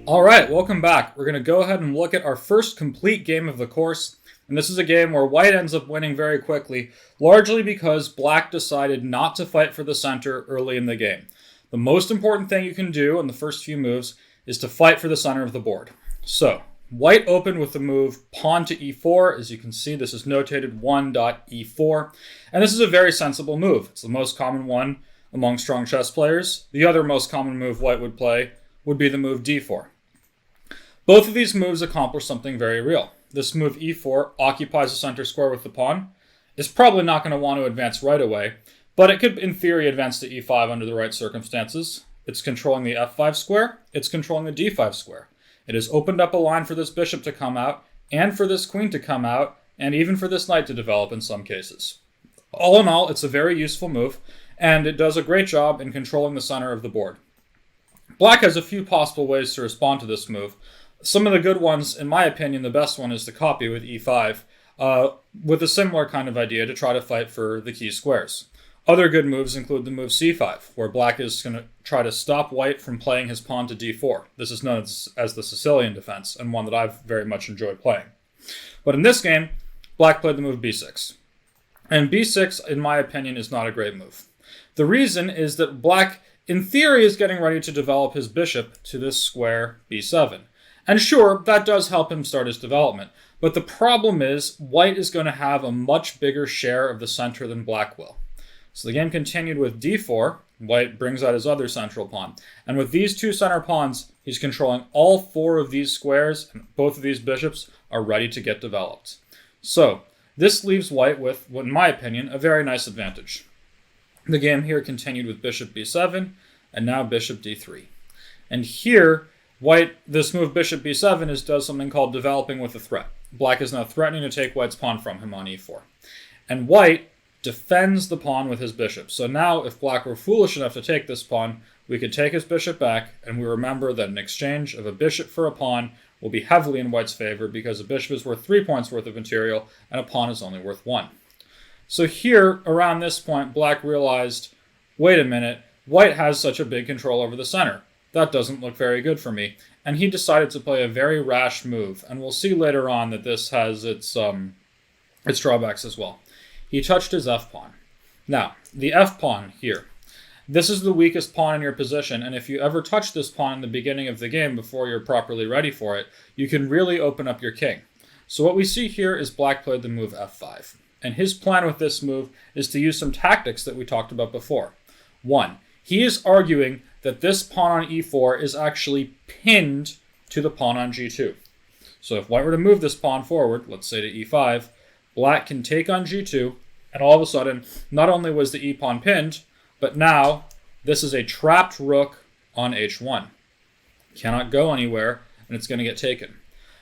Alright, welcome back. We're going to go ahead and look at our first complete game of the course. And this is a game where white ends up winning very quickly, largely because black decided not to fight for the center early in the game. The most important thing you can do in the first few moves is to fight for the center of the board. So, white opened with the move pawn to e4. As you can see, this is notated 1.e4. And this is a very sensible move. It's the most common one among strong chess players. The other most common move white would play would be the move d4. Both of these moves accomplish something very real. This move e4 occupies the center square with the pawn. It's probably not going to want to advance right away, but it could in theory advance to e5 under the right circumstances. It's controlling the f5 square, it's controlling the d5 square. It has opened up a line for this bishop to come out, and for this queen to come out, and even for this knight to develop in some cases. All in all, it's a very useful move, and it does a great job in controlling the center of the board. Black has a few possible ways to respond to this move. Some of the good ones, in my opinion, the best one is to copy with e5, with a similar kind of idea to try to fight for the key squares. Other good moves include the move c5, where black is going to try to stop white from playing his pawn to d4. This is known as the Sicilian defense, and one that I've very much enjoyed playing. But in this game, black played the move b6. And b6, in my opinion, is not a great move. The reason is that black, in theory, is getting ready to develop his bishop to this square b7. And sure, that does help him start his development. But the problem is, white is going to have a much bigger share of the center than black will. So the game continued with d4. White brings out his other central pawn. And with these two center pawns, he's controlling all four of these squares, and both of these bishops are ready to get developed. So this leaves white with, in my opinion, a very nice advantage. The game here continued with bishop b7, and now bishop d3. And here, white, this move bishop b7 does something called developing with a threat. Black is now threatening to take white's pawn from him on e4. And white defends the pawn with his bishop. So now, if black were foolish enough to take this pawn, we could take his bishop back, and we remember that an exchange of a bishop for a pawn will be heavily in white's favor because a bishop is worth 3 points worth of material, and a pawn is only worth 1. So here, around this point, black realized, wait a minute, white has such a big control over the center. That doesn't look very good for me. And he decided to play a very rash move, and we'll see later on that this has its drawbacks as well. He touched his f-pawn. Now, the f-pawn here. This is the weakest pawn in your position, and if you ever touch this pawn in the beginning of the game before you're properly ready for it, you can really open up your king. So what we see here is black played the move f5. And his plan with this move is to use some tactics that we talked about before. 1. He is arguing that this pawn on e4 is actually pinned to the pawn on g2. So if white were to move this pawn forward, let's say to e5, black can take on g2, and all of a sudden, not only was the e-pawn pinned, but now this is a trapped rook on h1. Cannot go anywhere, and it's going to get taken.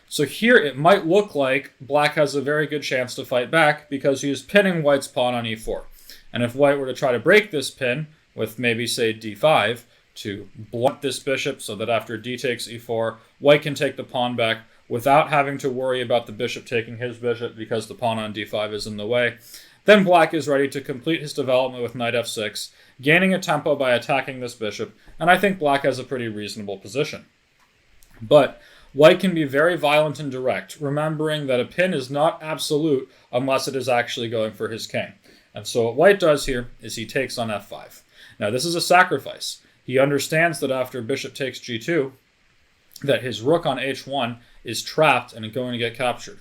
So here it might look like black has a very good chance to fight back because he is pinning white's pawn on e4. And if white were to try to break this pin with maybe, say, d5, to blunt this bishop so that after d takes e4, white can take the pawn back without having to worry about the bishop taking his bishop because the pawn on d5 is in the way, then black is ready to complete his development with knight f6, gaining a tempo by attacking this bishop, and I think black has a pretty reasonable position. But white can be very violent and direct, remembering that a pin is not absolute unless it is actually going for his king. And so what white does here is he takes on f5. Now this is a sacrifice. He understands that after bishop takes g2, that his rook on h1 is trapped and going to get captured.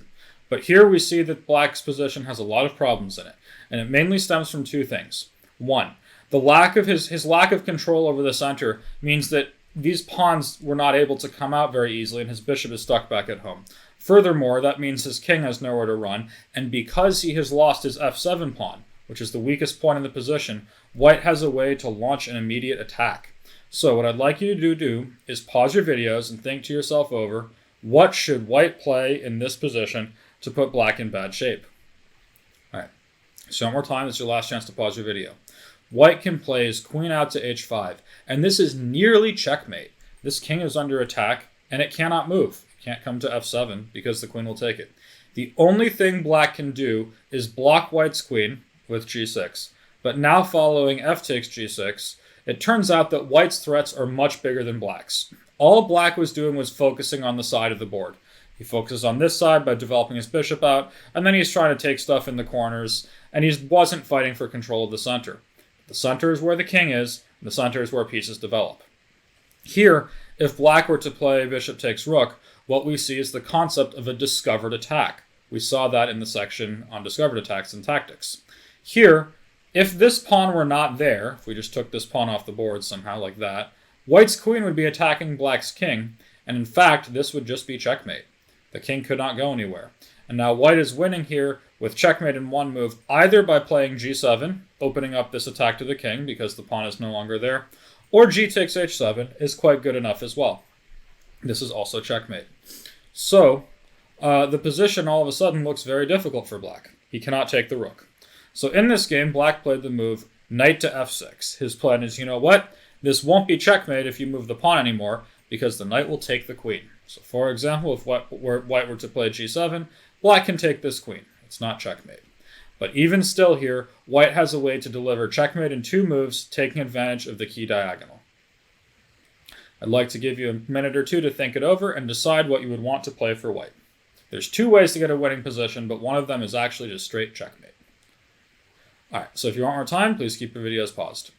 But here we see that black's position has a lot of problems in it, and it mainly stems from two things. 1, the lack of his lack of control over the center means that these pawns were not able to come out very easily, and his bishop is stuck back at home. Furthermore, that means his king has nowhere to run, and because he has lost his f7 pawn, which is the weakest point in the position, white has a way to launch an immediate attack. So what I'd like you to do is pause your videos and think to yourself over, what should white play in this position to put black in bad shape? All right, so one more time, it's your last chance to pause your video. White can play his queen out to h5, and this is nearly checkmate. This king is under attack, and it cannot move. It can't come to f7 because the queen will take it. The only thing black can do is block white's queen with g6, but now following f takes g6, it turns out that white's threats are much bigger than black's. All black was doing was focusing on the side of the board. He focuses on this side by developing his bishop out, and then he's trying to take stuff in the corners, and he wasn't fighting for control of the center. The center is where the king is, and the center is where pieces develop. Here, if black were to play bishop takes rook, what we see is the concept of a discovered attack. We saw that in the section on discovered attacks and tactics. Here, if this pawn were not there, if we just took this pawn off the board somehow like that, white's queen would be attacking black's king, and in fact, this would just be checkmate. The king could not go anywhere. And now white is winning here with checkmate in one move, either by playing g7, opening up this attack to the king because the pawn is no longer there, or g takes h7 is quite good enough as well. This is also checkmate. So, the position all of a sudden looks very difficult for black. He cannot take the rook. So in this game, black played the move knight to f6. His plan is, you know what? This won't be checkmate if you move the pawn anymore, because the knight will take the queen. So for example, if white were to play g7, black can take this queen. It's not checkmate. But even still here, white has a way to deliver checkmate in two moves, taking advantage of the key diagonal. I'd like to give you a minute or two to think it over and decide what you would want to play for white. There's two ways to get a winning position, but one of them is actually just straight checkmate. Alright, so if you want more time, please keep your videos paused.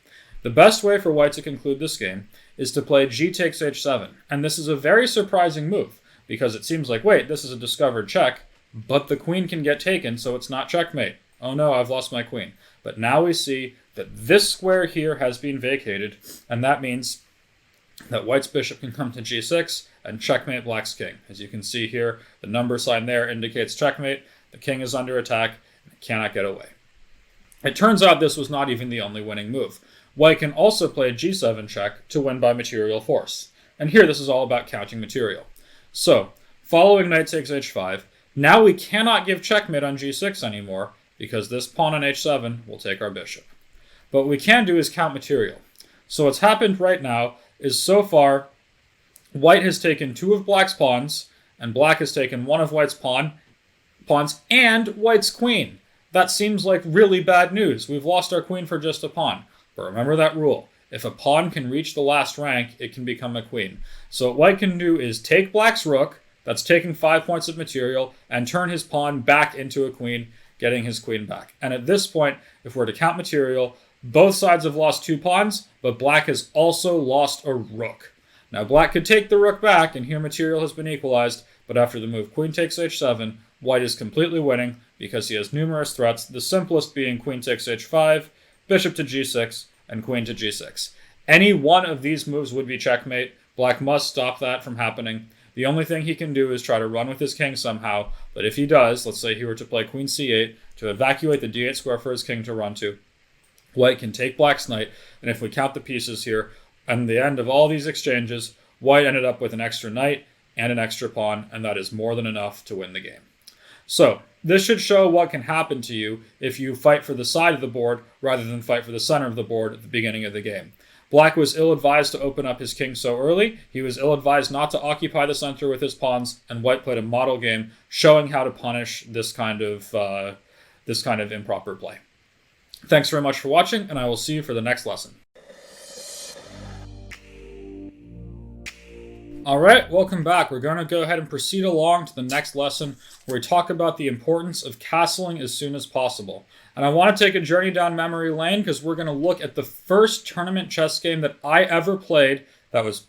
The best way for white to conclude this game is to play g takes h7, and this is a very surprising move, because it seems like, wait, this is a discovered check, but the queen can get taken, so it's not checkmate. Oh no, I've lost my queen. But now we see that this square here has been vacated, and that means that white's bishop can come to g6 and checkmate black's king. As you can see here, the number sign there indicates checkmate. The king is under attack and cannot get away. It turns out this was not even the only winning move. White can also play g7 check to win by material force. And here this is all about counting material. So, following knight takes h5, now we cannot give checkmate on g6 anymore because this pawn on h7 will take our bishop. But what we can do is count material. So what's happened right now is so far, white has taken two of black's pawns, and black has taken one of white's pawns, and white's queen. That seems like really bad news. We've lost our queen for just a pawn. But remember that rule. If a pawn can reach the last rank, it can become a queen. So what white can do is take black's rook, that's taking 5 points of material, and turn his pawn back into a queen, getting his queen back. And at this point, if we're to count material, both sides have lost 2 pawns, but black has also lost a rook. Now black could take the rook back, and here material has been equalized, but after the move queen takes h7, white is completely winning because he has numerous threats, the simplest being queen takes h5, bishop to g6, and queen to g6. Any one of these moves would be checkmate. Black must stop that from happening. The only thing he can do is try to run with his king somehow, but if he does, let's say he were to play queen c8 to evacuate the d8 square for his king to run to, white can take black's knight, and if we count the pieces here, at the end of all these exchanges, white ended up with an extra knight and an extra pawn, and that is more than enough to win the game. So, this should show what can happen to you if you fight for the side of the board rather than fight for the center of the board at the beginning of the game. Black was ill-advised to open up his king so early. He was ill-advised not to occupy the center with his pawns, and white played a model game showing how to punish this kind of improper play. Thanks very much for watching, and I will see you for the next lesson. Alright, welcome back. We're going to go ahead and proceed along to the next lesson where we talk about the importance of castling as soon as possible. And I want to take a journey down memory lane because we're going to look at the first tournament chess game that I ever played that was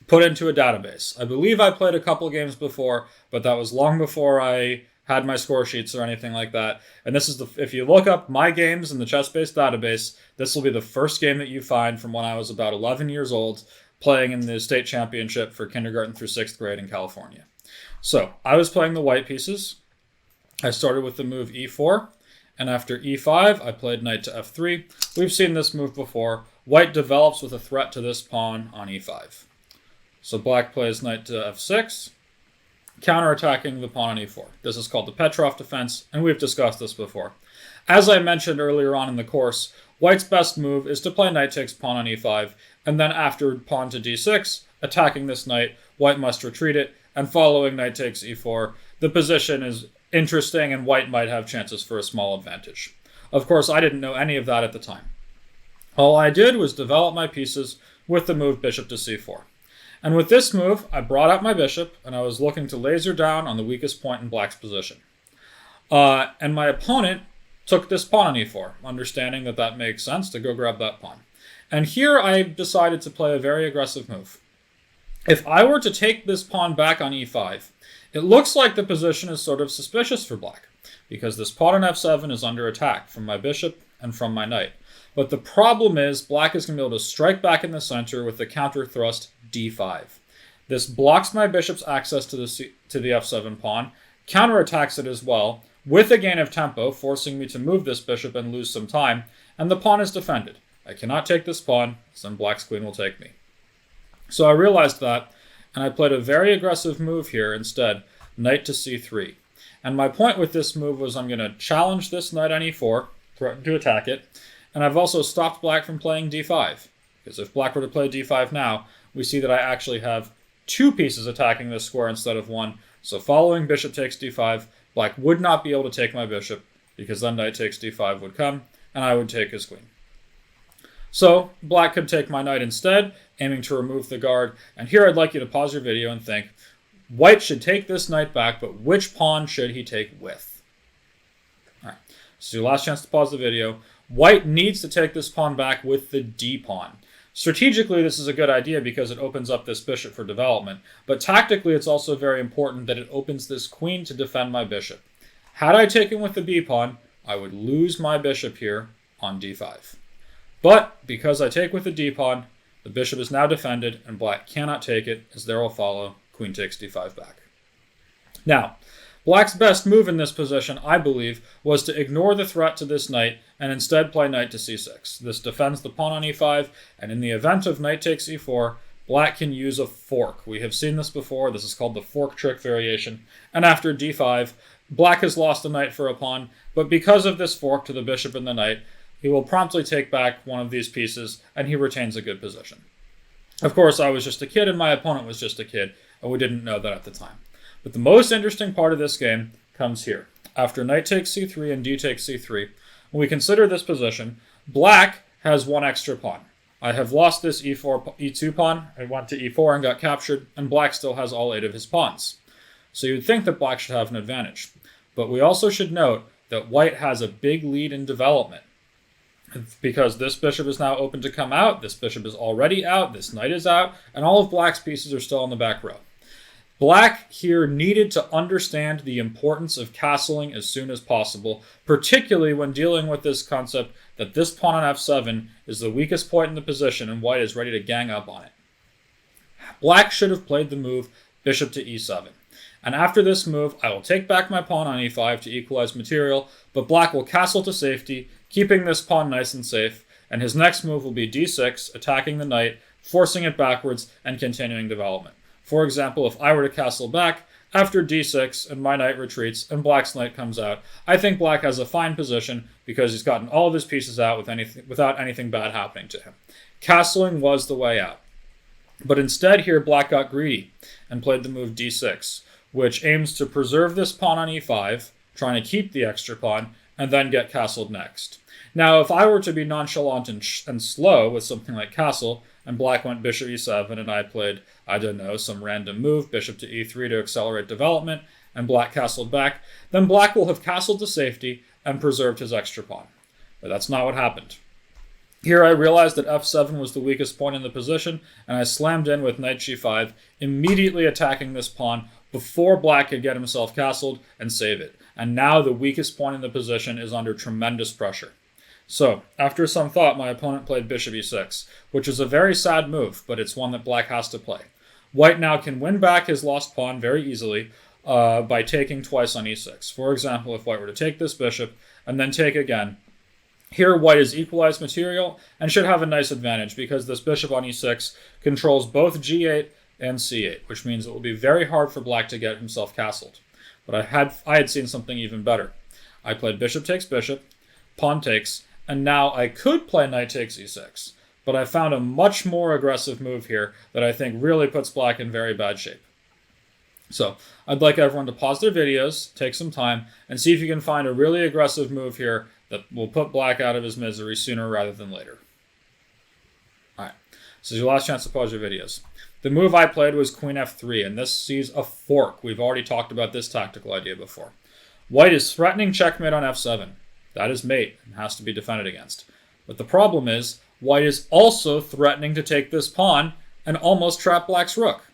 put into a database. I believe I played a couple games before, but that was long before I had my score sheets or anything like that. And this is if you look up my games in the chess-based database, this will be the first game that you find from when I was about 11 years old, playing in the state championship for kindergarten through 6th grade in California. So, I was playing the white pieces. I started with the move e4, and after e5, I played knight to f3. We've seen this move before. White develops with a threat to this pawn on e5. So black plays knight to f6, counterattacking the pawn on e4. This is called the Petrov defense, and we've discussed this before. As I mentioned earlier on in the course, white's best move is to play knight takes pawn on e5, and then after pawn to d6, attacking this knight, white must retreat it, and following knight takes e4, the position is interesting and white might have chances for a small advantage. Of course, I didn't know any of that at the time. All I did was develop my pieces with the move bishop to c4. And with this move, I brought out my bishop, and I was looking to laser down on the weakest point in black's position. And my opponent took this pawn on e4, understanding that that makes sense to go grab that pawn. And here I decided to play a very aggressive move. If I were to take this pawn back on e5, it looks like the position is sort of suspicious for black, because this pawn on f7 is under attack from my bishop and from my knight. But the problem is black is going to be able to strike back in the center with the counter thrust d5. This blocks my bishop's access to the f7 pawn, counterattacks it as well, with a gain of tempo, forcing me to move this bishop and lose some time, and the pawn is defended. I cannot take this pawn, so then black's queen will take me. So I realized that, and I played a very aggressive move here instead, knight to c3. And my point with this move was I'm going to challenge this knight on e4, threaten to attack it, and I've also stopped black from playing d5. Because if black were to play d5 now, we see that I actually have two pieces attacking this square instead of one. So following bishop takes d5, black would not be able to take my bishop, because then knight takes d5 would come, and I would take his queen. So black could take my knight instead, aiming to remove the guard. And here I'd like you to pause your video and think, white should take this knight back, but which pawn should he take with? All right, so your last chance to pause the video. White needs to take this pawn back with the d pawn. Strategically, this is a good idea because it opens up this bishop for development, but tactically it's also very important that it opens this queen to defend my bishop. Had I taken with the b pawn, I would lose my bishop here on d5. But because I take with the d pawn, the bishop is now defended and black cannot take it, as there will follow queen takes d5 back. Now, black's best move in this position, I believe, was to ignore the threat to this knight and instead play knight to c6. This defends the pawn on e5, and in the event of knight takes e4, black can use a fork. We have seen this before. This is called the fork trick variation. And after d5, black has lost a knight for a pawn, but because of this fork to the bishop and the knight, he will promptly take back one of these pieces, and he retains a good position. Of course, I was just a kid, and my opponent was just a kid, and we didn't know that at the time. But the most interesting part of this game comes here. After knight takes c3 and d takes c3, when we consider this position, black has one extra pawn. I have lost this e2 pawn, I went to e4 and got captured, and black still has all 8 of his pawns. So you'd think that black should have an advantage. But we also should note that white has a big lead in development. Because this bishop is now open to come out, this bishop is already out, this knight is out, and all of black's pieces are still in the back row. Black here needed to understand the importance of castling as soon as possible, particularly when dealing with this concept that this pawn on f7 is the weakest point in the position and white is ready to gang up on it. Black should have played the move bishop to e7. And after this move, I will take back my pawn on e5 to equalize material, but black will castle to safety, keeping this pawn nice and safe, and his next move will be d6, attacking the knight, forcing it backwards, and continuing development. For example, if I were to castle back, after d6 and my knight retreats and black's knight comes out, I think black has a fine position because he's gotten all of his pieces out without anything bad happening to him. Castling was the way out. But instead here, black got greedy and played the move d6, which aims to preserve this pawn on e5, trying to keep the extra pawn, and then get castled next. Now, if I were to be nonchalant and slow with something like castle, and black went bishop e7, and I played, I don't know, some random move, bishop to e3 to accelerate development, and black castled back, then black will have castled to safety and preserved his extra pawn. But that's not what happened. Here I realized that f7 was the weakest point in the position, and I slammed in with knight g5, immediately attacking this pawn before black could get himself castled and save it. And now the weakest point in the position is under tremendous pressure. So, after some thought, my opponent played bishop e6, which is a very sad move, but it's one that black has to play. White now can win back his lost pawn very easily by taking twice on e6. For example, if white were to take this bishop and then take again, here white is equalized material and should have a nice advantage because this bishop on e6 controls both g8 and c8, which means it will be very hard for black to get himself castled. But I had seen something even better. I played bishop takes bishop, pawn takes, and now I could play knight takes e6, but I found a much more aggressive move here that I think really puts black in very bad shape. So I'd like everyone to pause their videos, take some time, and see if you can find a really aggressive move here that will put black out of his misery sooner rather than later. All right. This is your last chance to pause your videos. The move I played was queen f3, and this sees a fork. We've already talked about this tactical idea before. White is threatening checkmate on f7. That is mate and has to be defended against. But the problem is, white is also threatening to take this pawn and almost trap black's rook.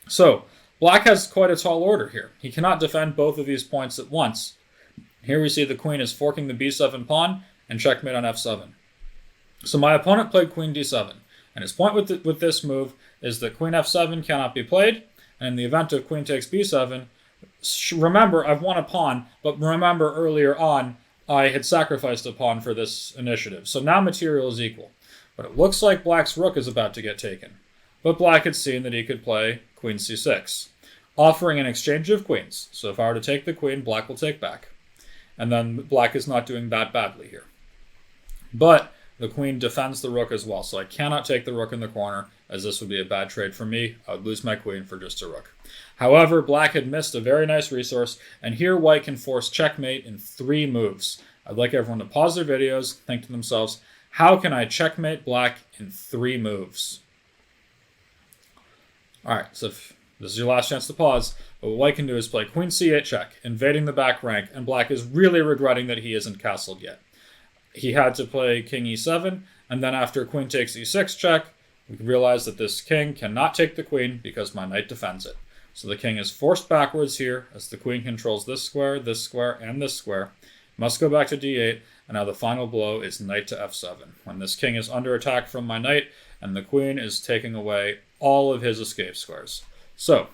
So, black has quite a tall order here. He cannot defend both of these points at once. Here we see the queen is forking the b7 pawn and checkmate on f7. So my opponent played queen d7, and his point with this move is that queen f7 cannot be played, and in the event of queen takes b7, remember, I've won a pawn, but remember earlier on, I had sacrificed a pawn for this initiative, so now material is equal. But it looks like black's rook is about to get taken. But black had seen that he could play queen c6, offering an exchange of queens. So if I were to take the queen, black will take back. And then black is not doing that badly here. But the queen defends the rook as well, so I cannot take the rook in the corner, as this would be a bad trade for me. I would lose my queen for just a rook. However, black had missed a very nice resource, and here white can force checkmate in 3 moves. I'd like everyone to pause their videos, think to themselves, how can I checkmate black in 3 moves? Alright, so if this is your last chance to pause, but what white can do is play queen c8 check, invading the back rank, and black is really regretting that he isn't castled yet. He had to play king e7, and then after queen takes e6 check, we realize that this king cannot take the queen because my knight defends it. So the king is forced backwards here as the queen controls this square, and this square. Must go back to d8, and now the final blow is knight to f7, when this king is under attack from my knight, and the queen is taking away all of his escape squares. So,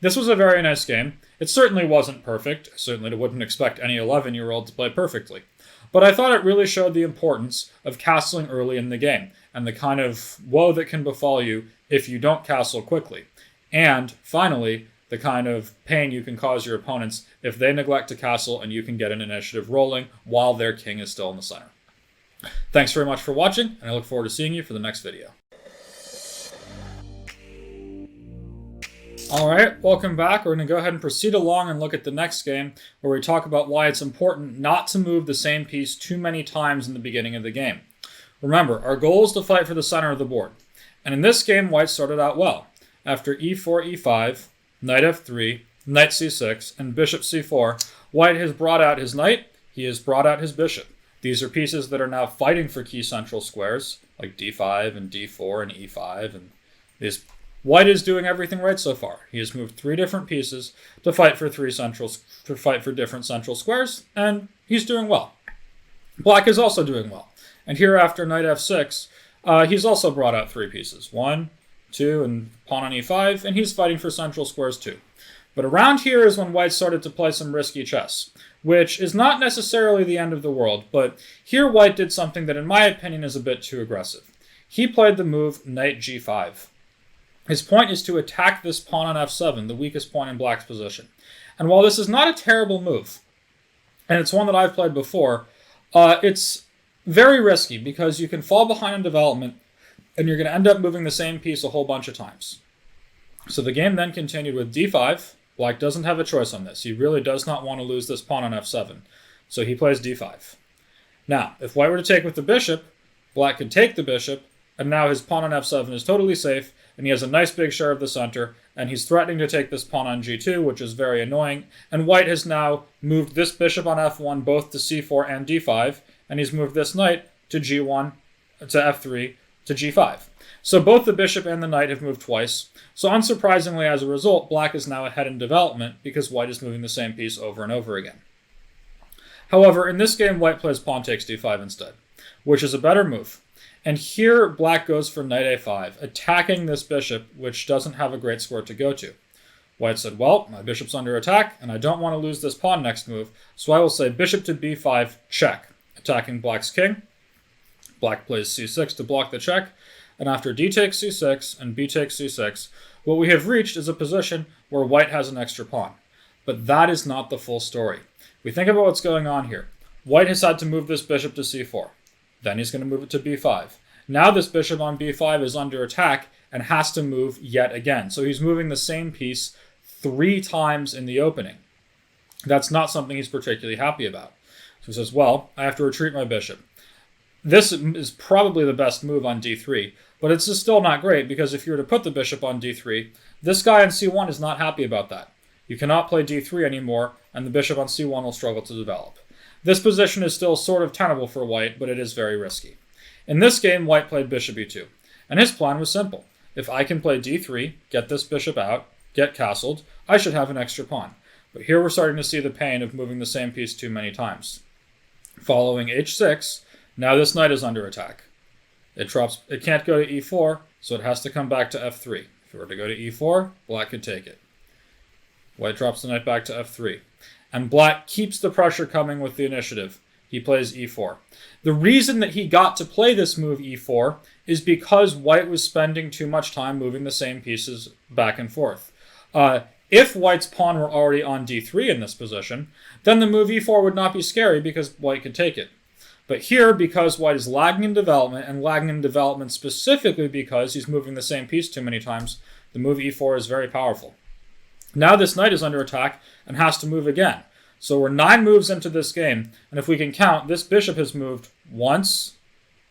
this was a very nice game. It certainly wasn't perfect. I certainly wouldn't expect any 11-year-old to play perfectly. But I thought it really showed the importance of castling early in the game, and the kind of woe that can befall you if you don't castle quickly. And, finally, the kind of pain you can cause your opponents if they neglect to castle and you can get an initiative rolling while their king is still in the center. Thanks very much for watching, and I look forward to seeing you for the next video. Alright, welcome back. We're going to go ahead and proceed along and look at the next game, where we talk about why it's important not to move the same piece too many times in the beginning of the game. Remember, our goal is to fight for the center of the board. And in this game, white started out well. After e4, e5, knight f3, knight c6, and bishop c4, white has brought out his knight, he has brought out his bishop. These are pieces that are now fighting for key central squares, like d5 and d4 and e5, and these. White is doing everything right so far. He has moved 3 different pieces to fight for different central squares, and he's doing well. Black is also doing well. And here after knight f6, he's also brought out 3 pieces. 1, 2, and pawn on e5, and he's fighting for central squares too. But around here is when white started to play some risky chess, which is not necessarily the end of the world, but here white did something that in my opinion is a bit too aggressive. He played the move knight g5. His point is to attack this pawn on f7, the weakest point in black's position. And while this is not a terrible move, and it's one that I've played before, it's very risky because you can fall behind in development and you're going to end up moving the same piece a whole bunch of times. So the game then continued with d5. Black doesn't have a choice on this. He really does not want to lose this pawn on f7. So he plays d5. Now, if white were to take with the bishop, black could take the bishop, and now his pawn on f7 is totally safe, and he has a nice big share of the center, and he's threatening to take this pawn on g2, which is very annoying, and white has now moved this bishop on f1 both to c4 and d5, and he's moved this knight to g1, to f3, to g5. So both the bishop and the knight have moved twice, so unsurprisingly as a result, black is now ahead in development because white is moving the same piece over and over again. However, in this game, white plays pawn takes d5 instead, which is a better move. And here, black goes for knight a5, attacking this bishop, which doesn't have a great square to go to. White said, well, my bishop's under attack, and I don't want to lose this pawn next move, so I will say bishop to b5, check, attacking black's king. Black plays c6 to block the check, and after d takes c6 and b takes c6, what we have reached is a position where white has an extra pawn. But that is not the full story. We think about what's going on here. White has had to move this bishop to c4. Then he's going to move it to b5. Now this bishop on b5 is under attack and has to move yet again. So he's moving the same piece 3 times in the opening. That's not something he's particularly happy about. So he says, well, I have to retreat my bishop. This is probably the best move on d3, But it's just still not great, because if you were to put the bishop on d3, this guy on c1 is not happy about that. You cannot play d3 anymore, and the bishop on c1 will struggle to develop. This position is still sort of tenable for white, but it is very risky. In this game, white played bishop e2, and his plan was simple. If I can play d3, get this bishop out, get castled, I should have an extra pawn. But here we're starting to see the pain of moving the same piece too many times. Following h6, now this knight is under attack. It can't go to e4, so it has to come back to f3. If it were to go to e4, black could take it. White drops the knight back to f3. And black keeps the pressure coming with the initiative. He plays e4. The reason that he got to play this move e4 is because white was spending too much time moving the same pieces back and forth. If white's pawn were already on d3 in this position, then the move e4 would not be scary because white could take it. But here, because white is lagging in development, and lagging in development specifically because he's moving the same piece too many times, the move e4 is very powerful. Now this knight is under attack and has to move again. So we're 9 moves into this game, and if we can count, this bishop has moved once,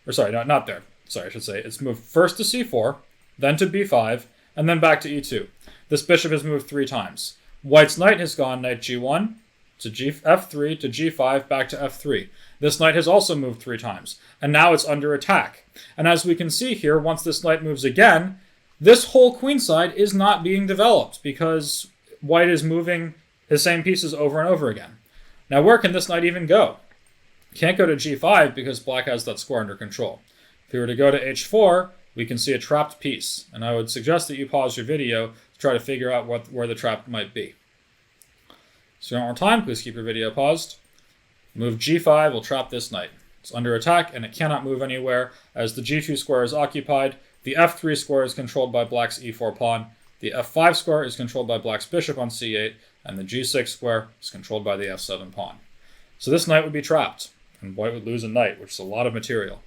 or sorry, not there. Sorry, I should say, it's moved first to c4, then to b5, and then back to e2. This bishop has moved 3 times. White's knight has gone knight g1, to f3, to g5, back to f3. This knight has also moved 3 times, and now it's under attack. And as we can see here, once this knight moves again, this whole queenside is not being developed because white is moving his same pieces over and over again. Now where can this knight even go? Can't go to g5 because black has that square under control. If we were to go to h4, we can see a trapped piece, and I would suggest that you pause your video to try to figure out where the trap might be. So one more time, please keep your video paused. Move g5 will trap this knight. It's under attack and it cannot move anywhere as the g2 square is occupied, the f3 square is controlled by black's e4 pawn, the f5 square is controlled by black's bishop on c8, and the g6 square is controlled by the f7 pawn. So this knight would be trapped, and white would lose a knight, which is a lot of material.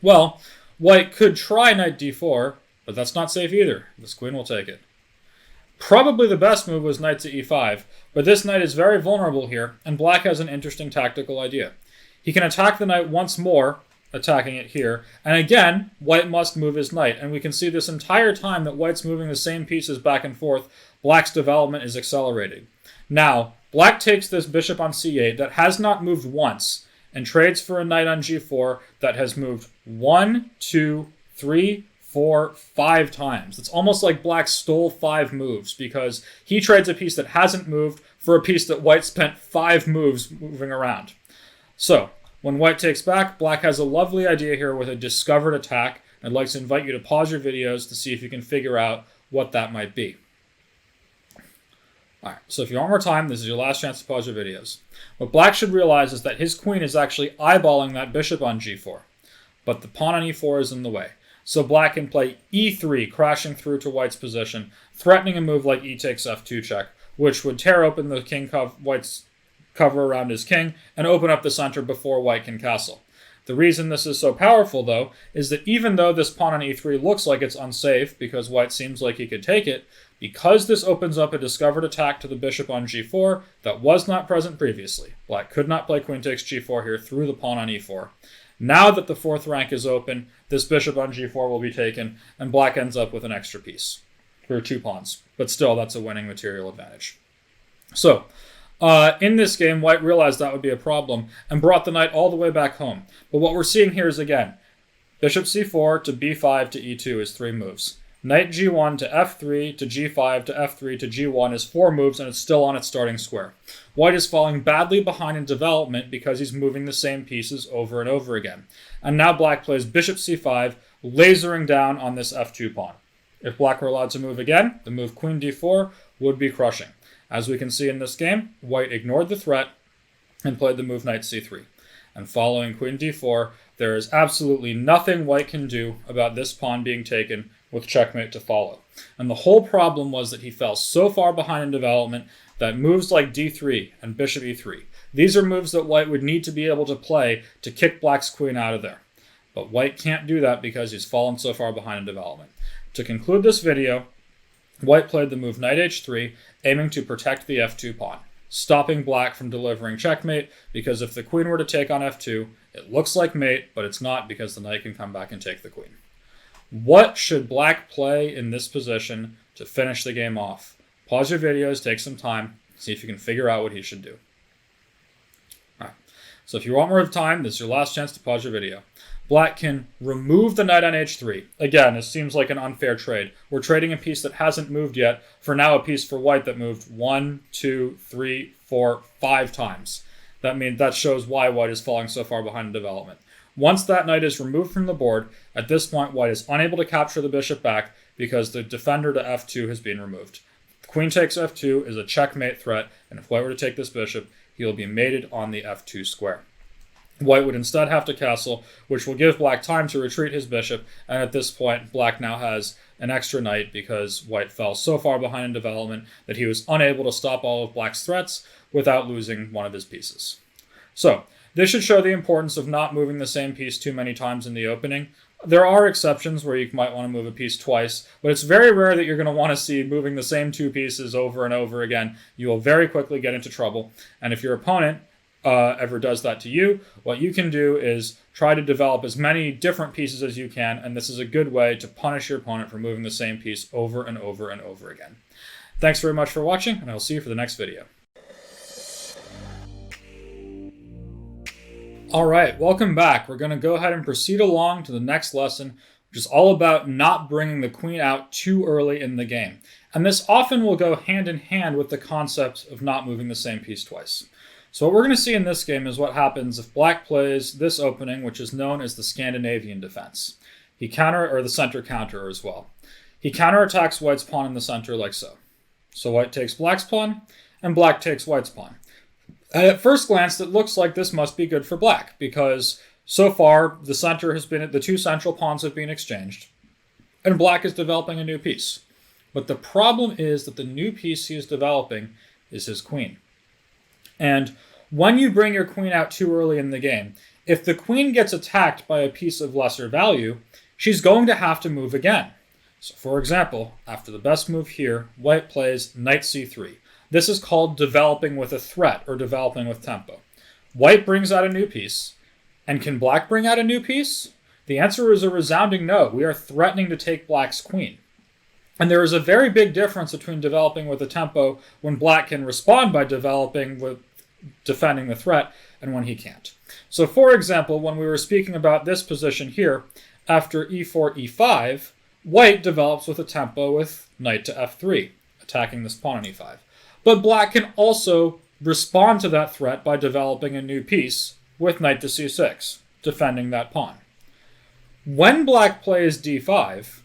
Well, white could try knight d4, but that's not safe either. This queen will take it. Probably the best move was knight to e5, but this knight is very vulnerable here, and black has an interesting tactical idea. He can attack the knight once more, attacking it here, and again, white must move his knight, and we can see this entire time that white's moving the same pieces back and forth, black's development is accelerating. Now, black takes this bishop on c8 that has not moved once, and trades for a knight on g4 that has moved 1, 2, 3, 4, 5 times. It's almost like black stole 5 moves because he trades a piece that hasn't moved for a piece that white spent 5 moves moving around. So, when white takes back, black has a lovely idea here with a discovered attack. I'd like to invite you to pause your videos to see if you can figure out what that might be. Alright, so if you want more time, this is your last chance to pause your videos. What black should realize is that his queen is actually eyeballing that bishop on g4, but the pawn on e4 is in the way. So black can play e3, crashing through to white's position, threatening a move like e takes f2 check, which would tear open the white's cover around his king and open up the center before white can castle. The reason this is so powerful, though, is that even though this pawn on e3 looks like it's unsafe because white seems like he could take it, because this opens up a discovered attack to the bishop on g4 that was not present previously. Black could not play queen takes g4 here through the pawn on e4. Now that the 4th rank is open, this bishop on g4 will be taken, and black ends up with an extra piece for 2 pawns. But still, that's a winning material advantage. So, in this game, white realized that would be a problem and brought the knight all the way back home. But what we're seeing here is, again, bishop c4 to b5 to e2 is 3 moves. Knight g1 to f3 to g5 to f3 to g1 is 4 moves, and it's still on its starting square. White is falling badly behind in development because he's moving the same pieces over and over again. And now black plays bishop c5, lasering down on this f2 pawn. If black were allowed to move again, the move queen d4 would be crushing. As we can see in this game, white ignored the threat and played the move knight c3. And following queen d4, there is absolutely nothing white can do about this pawn being taken with checkmate to follow. And the whole problem was that he fell so far behind in development that moves like d3 and bishop e3, these are moves that white would need to be able to play to kick black's queen out of there. But white can't do that because he's fallen so far behind in development. To conclude this video, white played the move knight h3, aiming to protect the f2 pawn, stopping black from delivering checkmate, because if the queen were to take on f2, it looks like mate, but it's not because the knight can come back and take the queen. What should black play in this position to finish the game off? Pause your videos, take some time, see if you can figure out what he should do. All right. So if you want more time, this is your last chance to pause your video. Black can remove the knight on h3. Again, it seems like an unfair trade. We're trading a piece that hasn't moved yet for now a piece for white that moved 1, 2, 3, 4, 5 times. That shows why white is falling so far behind in development. Once that knight is removed from the board, at this point white is unable to capture the bishop back because the defender to f2 has been removed. Queen takes f2 is a checkmate threat, and if white were to take this bishop, he will be mated on the f2 square. White would instead have to castle, which will give black time to retreat his bishop, and at this point, black now has an extra knight because white fell so far behind in development that he was unable to stop all of black's threats without losing one of his pieces. So, this should show the importance of not moving the same piece too many times in the opening. There are exceptions where you might want to move a piece twice, but it's very rare that you're going to want to see moving the same two pieces over and over again. You will very quickly get into trouble, and if your opponent ever does that to you, what you can do is try to develop as many different pieces as you can, and this is a good way to punish your opponent for moving the same piece over and over and over again. Thanks very much for watching, and I'll see you for the next video. Alright, welcome back. We're going to go ahead and proceed along to the next lesson, which is all about not bringing the queen out too early in the game. And this often will go hand in hand with the concept of not moving the same piece twice. So what we're going to see in this game is what happens if black plays this opening, which is known as the Scandinavian defense. The center counter as well. He counterattacks white's pawn in the center like so. So white takes black's pawn, and black takes white's pawn. And at first glance, it looks like this must be good for black, because so far the two central pawns have been exchanged, and black is developing a new piece. But the problem is that the new piece he is developing is his queen. And when you bring your queen out too early in the game, if the queen gets attacked by a piece of lesser value, she's going to have to move again. So for example, after the best move here, white plays knight c3. This is called developing with a threat or developing with tempo. White brings out a new piece. And can black bring out a new piece? The answer is a resounding no. We are threatening to take black's queen. And there is a very big difference between developing with a tempo when black can respond by defending the threat and when he can't. So for example, when we were speaking about this position here, after e4, e5, white develops with a tempo with knight to f3, attacking this pawn on e5. But black can also respond to that threat by developing a new piece with knight to c6, defending that pawn. When black plays d5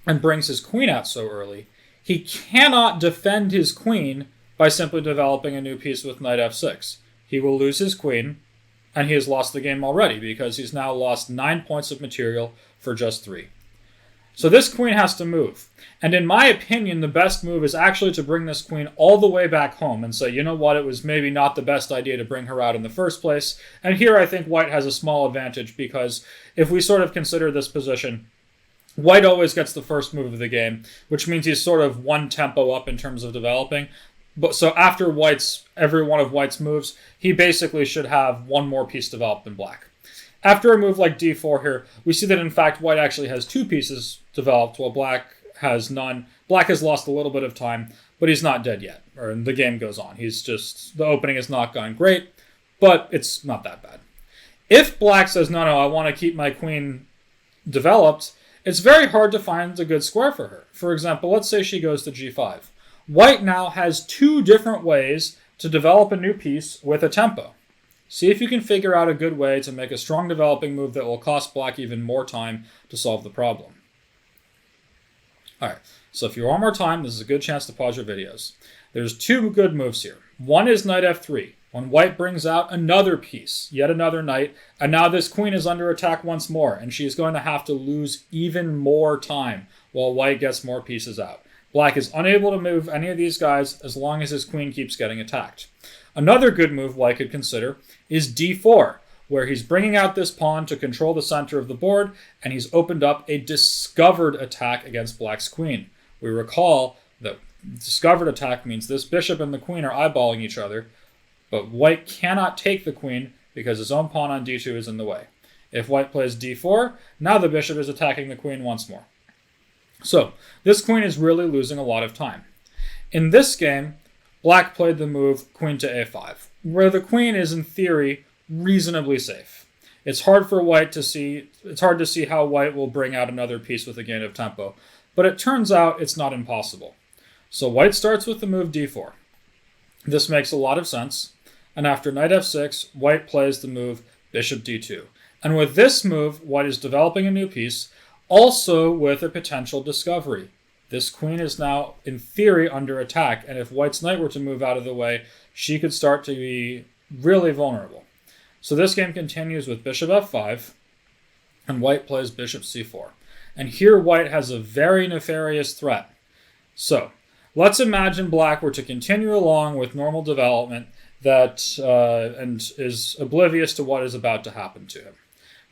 and brings his queen out so early, he cannot defend his queen by simply developing a new piece with knight f6. He will lose his queen, and he has lost the game already because he's now lost 9 points of material for just 3. So this queen has to move. And in my opinion, the best move is actually to bring this queen all the way back home and say, you know what, it was maybe not the best idea to bring her out in the first place. And here I think white has a small advantage because if we sort of consider this position, white always gets the first move of the game, which means he's sort of one tempo up in terms of developing. But so after every one of white's moves, he basically should have one more piece developed than black. After a move like d4 here, we see that in fact white actually has 2 pieces developed while black has none. Black has lost a little bit of time, but he's not dead yet, or the game goes on. The opening has not gone great, but it's not that bad. If black says, no, I want to keep my queen developed, it's very hard to find a good square for her. For example, let's say she goes to g5. White now has 2 different ways to develop a new piece with a tempo. See if you can figure out a good way to make a strong developing move that will cost black even more time to solve the problem. Alright, so if you want more time, this is a good chance to pause your videos. There's 2 good moves here. One is knight f3, when white brings out another piece, yet another knight, and now this queen is under attack once more, and she is going to have to lose even more time while white gets more pieces out. Black is unable to move any of these guys as long as his queen keeps getting attacked. Another good move white could consider is d4, where he's bringing out this pawn to control the center of the board, and he's opened up a discovered attack against black's queen. We recall that discovered attack means this bishop and the queen are eyeballing each other, but white cannot take the queen because his own pawn on d2 is in the way. If white plays d4, now the bishop is attacking the queen once more. So this queen is really losing a lot of time. In this game, black played the move queen to a5, where the queen is in theory reasonably safe. It's hard to see how white will bring out another piece with a gain of tempo, but it turns out it's not impossible. So white starts with the move d4. This makes a lot of sense, and after knight f6, white plays the move bishop d2. And with this move, white is developing a new piece, also with a potential discovery. This queen is now, in theory, under attack, and if white's knight were to move out of the way, she could start to be really vulnerable. So this game continues with bishop f5, and white plays bishop c4. And here white has a very nefarious threat. So let's imagine black were to continue along with normal development and is oblivious to what is about to happen to him.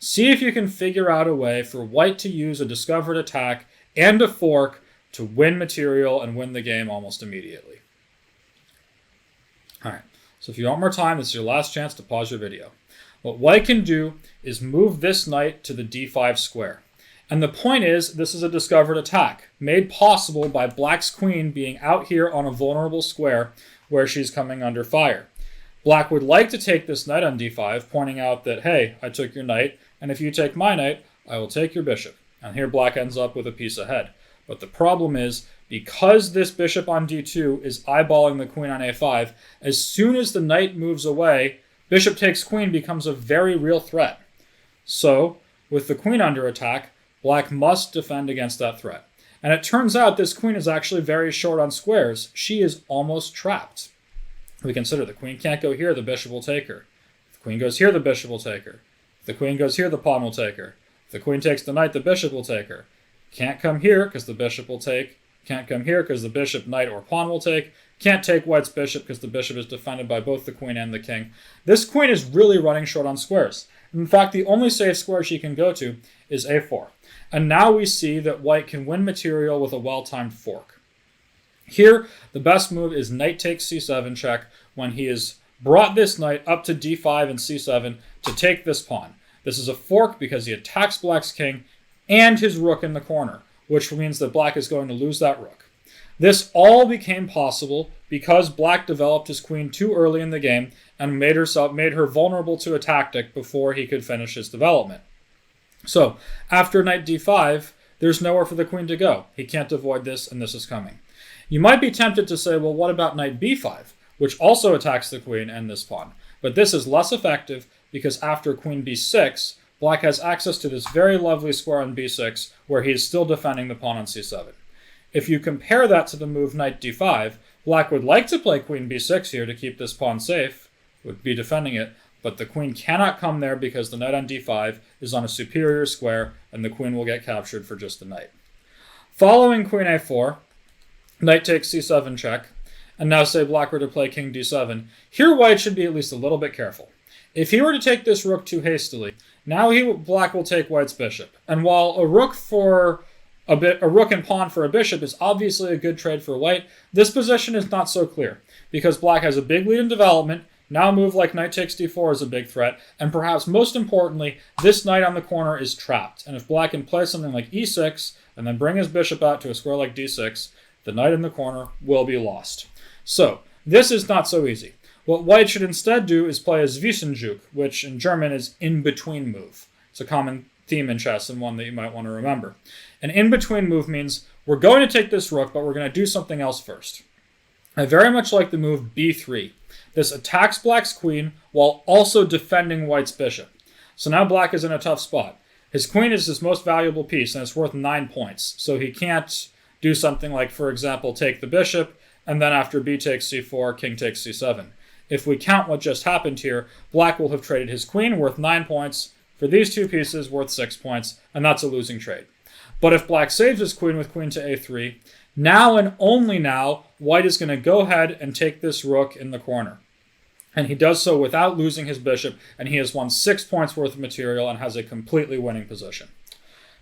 See if you can figure out a way for white to use a discovered attack and a fork to win material and win the game almost immediately. All right, so if you want more time, this is your last chance to pause your video. What white can do is move this knight to the d5 square. And the point is, this is a discovered attack, made possible by black's queen being out here on a vulnerable square where she's coming under fire. Black would like to take this knight on d5, pointing out that, hey, I took your knight, and if you take my knight, I will take your bishop. And here black ends up with a piece ahead. But the problem is, because this bishop on d2 is eyeballing the queen on a5, as soon as the knight moves away, bishop takes queen becomes a very real threat. So, with the queen under attack, black must defend against that threat. And it turns out this queen is actually very short on squares. She is almost trapped. We consider the queen can't go here, the bishop will take her. If the queen goes here, the bishop will take her. If the queen goes here, the pawn will take her. If the queen takes the knight, the bishop will take her. Can't come here because the bishop will take. Can't come here because the bishop, knight, or pawn will take. Can't take white's bishop because the bishop is defended by both the queen and the king. This queen is really running short on squares. In fact, the only safe square she can go to is a4. And now we see that white can win material with a well-timed fork. Here, the best move is knight takes c7 check when he has brought this knight up to d5 and c7 to take this pawn. This is a fork because he attacks black's king and his rook in the corner, which means that black is going to lose that rook. This all became possible because black developed his queen too early in the game and made her vulnerable to a tactic before he could finish his development. So, after knight d5, there's nowhere for the queen to go. He can't avoid this, and this is coming. You might be tempted to say, well, what about knight b5, which also attacks the queen and this pawn? But this is less effective because after queen b6, black has access to this very lovely square on b6 where he is still defending the pawn on c7. If you compare that to the move knight d5, black would like to play queen b6 here to keep this pawn safe, would be defending it, but the queen cannot come there because the knight on d5 is on a superior square and the queen will get captured for just the knight. Following queen a4, knight takes c7 check, and now say black were to play king d7. Here white should be at least a little bit careful. If he were to take this rook too hastily, now black will take white's bishop. And while a rook and pawn for a bishop is obviously a good trade for white, this position is not so clear because black has a big lead in development. Now a move like knight takes d4 is a big threat, and perhaps most importantly, this knight on the corner is trapped. And if black can play something like e6 and then bring his bishop out to a square like d6, the knight in the corner will be lost. So this is not so easy. What white should instead do is play a Zwischenzug, which in German is in-between move. It's a common theme in chess and one that you might want to remember. An in-between move means we're going to take this rook, but we're going to do something else first. I very much like the move b3. This attacks black's queen while also defending white's bishop. So now black is in a tough spot. His queen is his most valuable piece, and it's worth 9 points. So he can't do something like, for example, take the bishop, and then after b takes c4, king takes c7. If we count what just happened here, black will have traded his queen worth 9 points for these two pieces worth 6 points, and that's a losing trade. But if black saves his queen with queen to a3, now and only now, white is going to go ahead and take this rook in the corner. And he does so without losing his bishop, and he has won 6 points worth of material and has a completely winning position.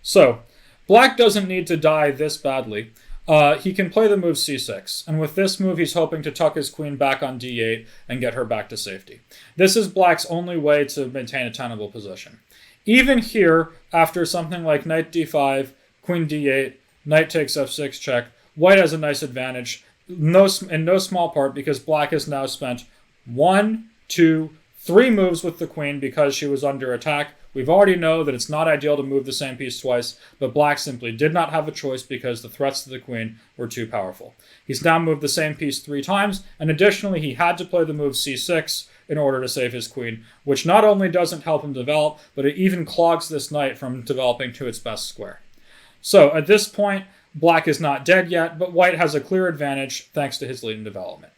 So, black doesn't need to die this badly. He can play the move c6, and with this move he's hoping to tuck his queen back on d8 and get her back to safety. This is black's only way to maintain a tenable position. Even here, after something like knight d5, queen d8, knight takes f6 check, white has a nice advantage, in no small part because black has now spent 1, 2, 3 moves with the queen because she was under attack. We've already know that it's not ideal to move the same piece twice, but black simply did not have a choice because the threats to the queen were too powerful. He's now moved the same piece 3 times, and additionally he had to play the move c6 in order to save his queen, which not only doesn't help him develop, but it even clogs this knight from developing to its best square. So at this point, black is not dead yet, but white has a clear advantage thanks to his lead in development.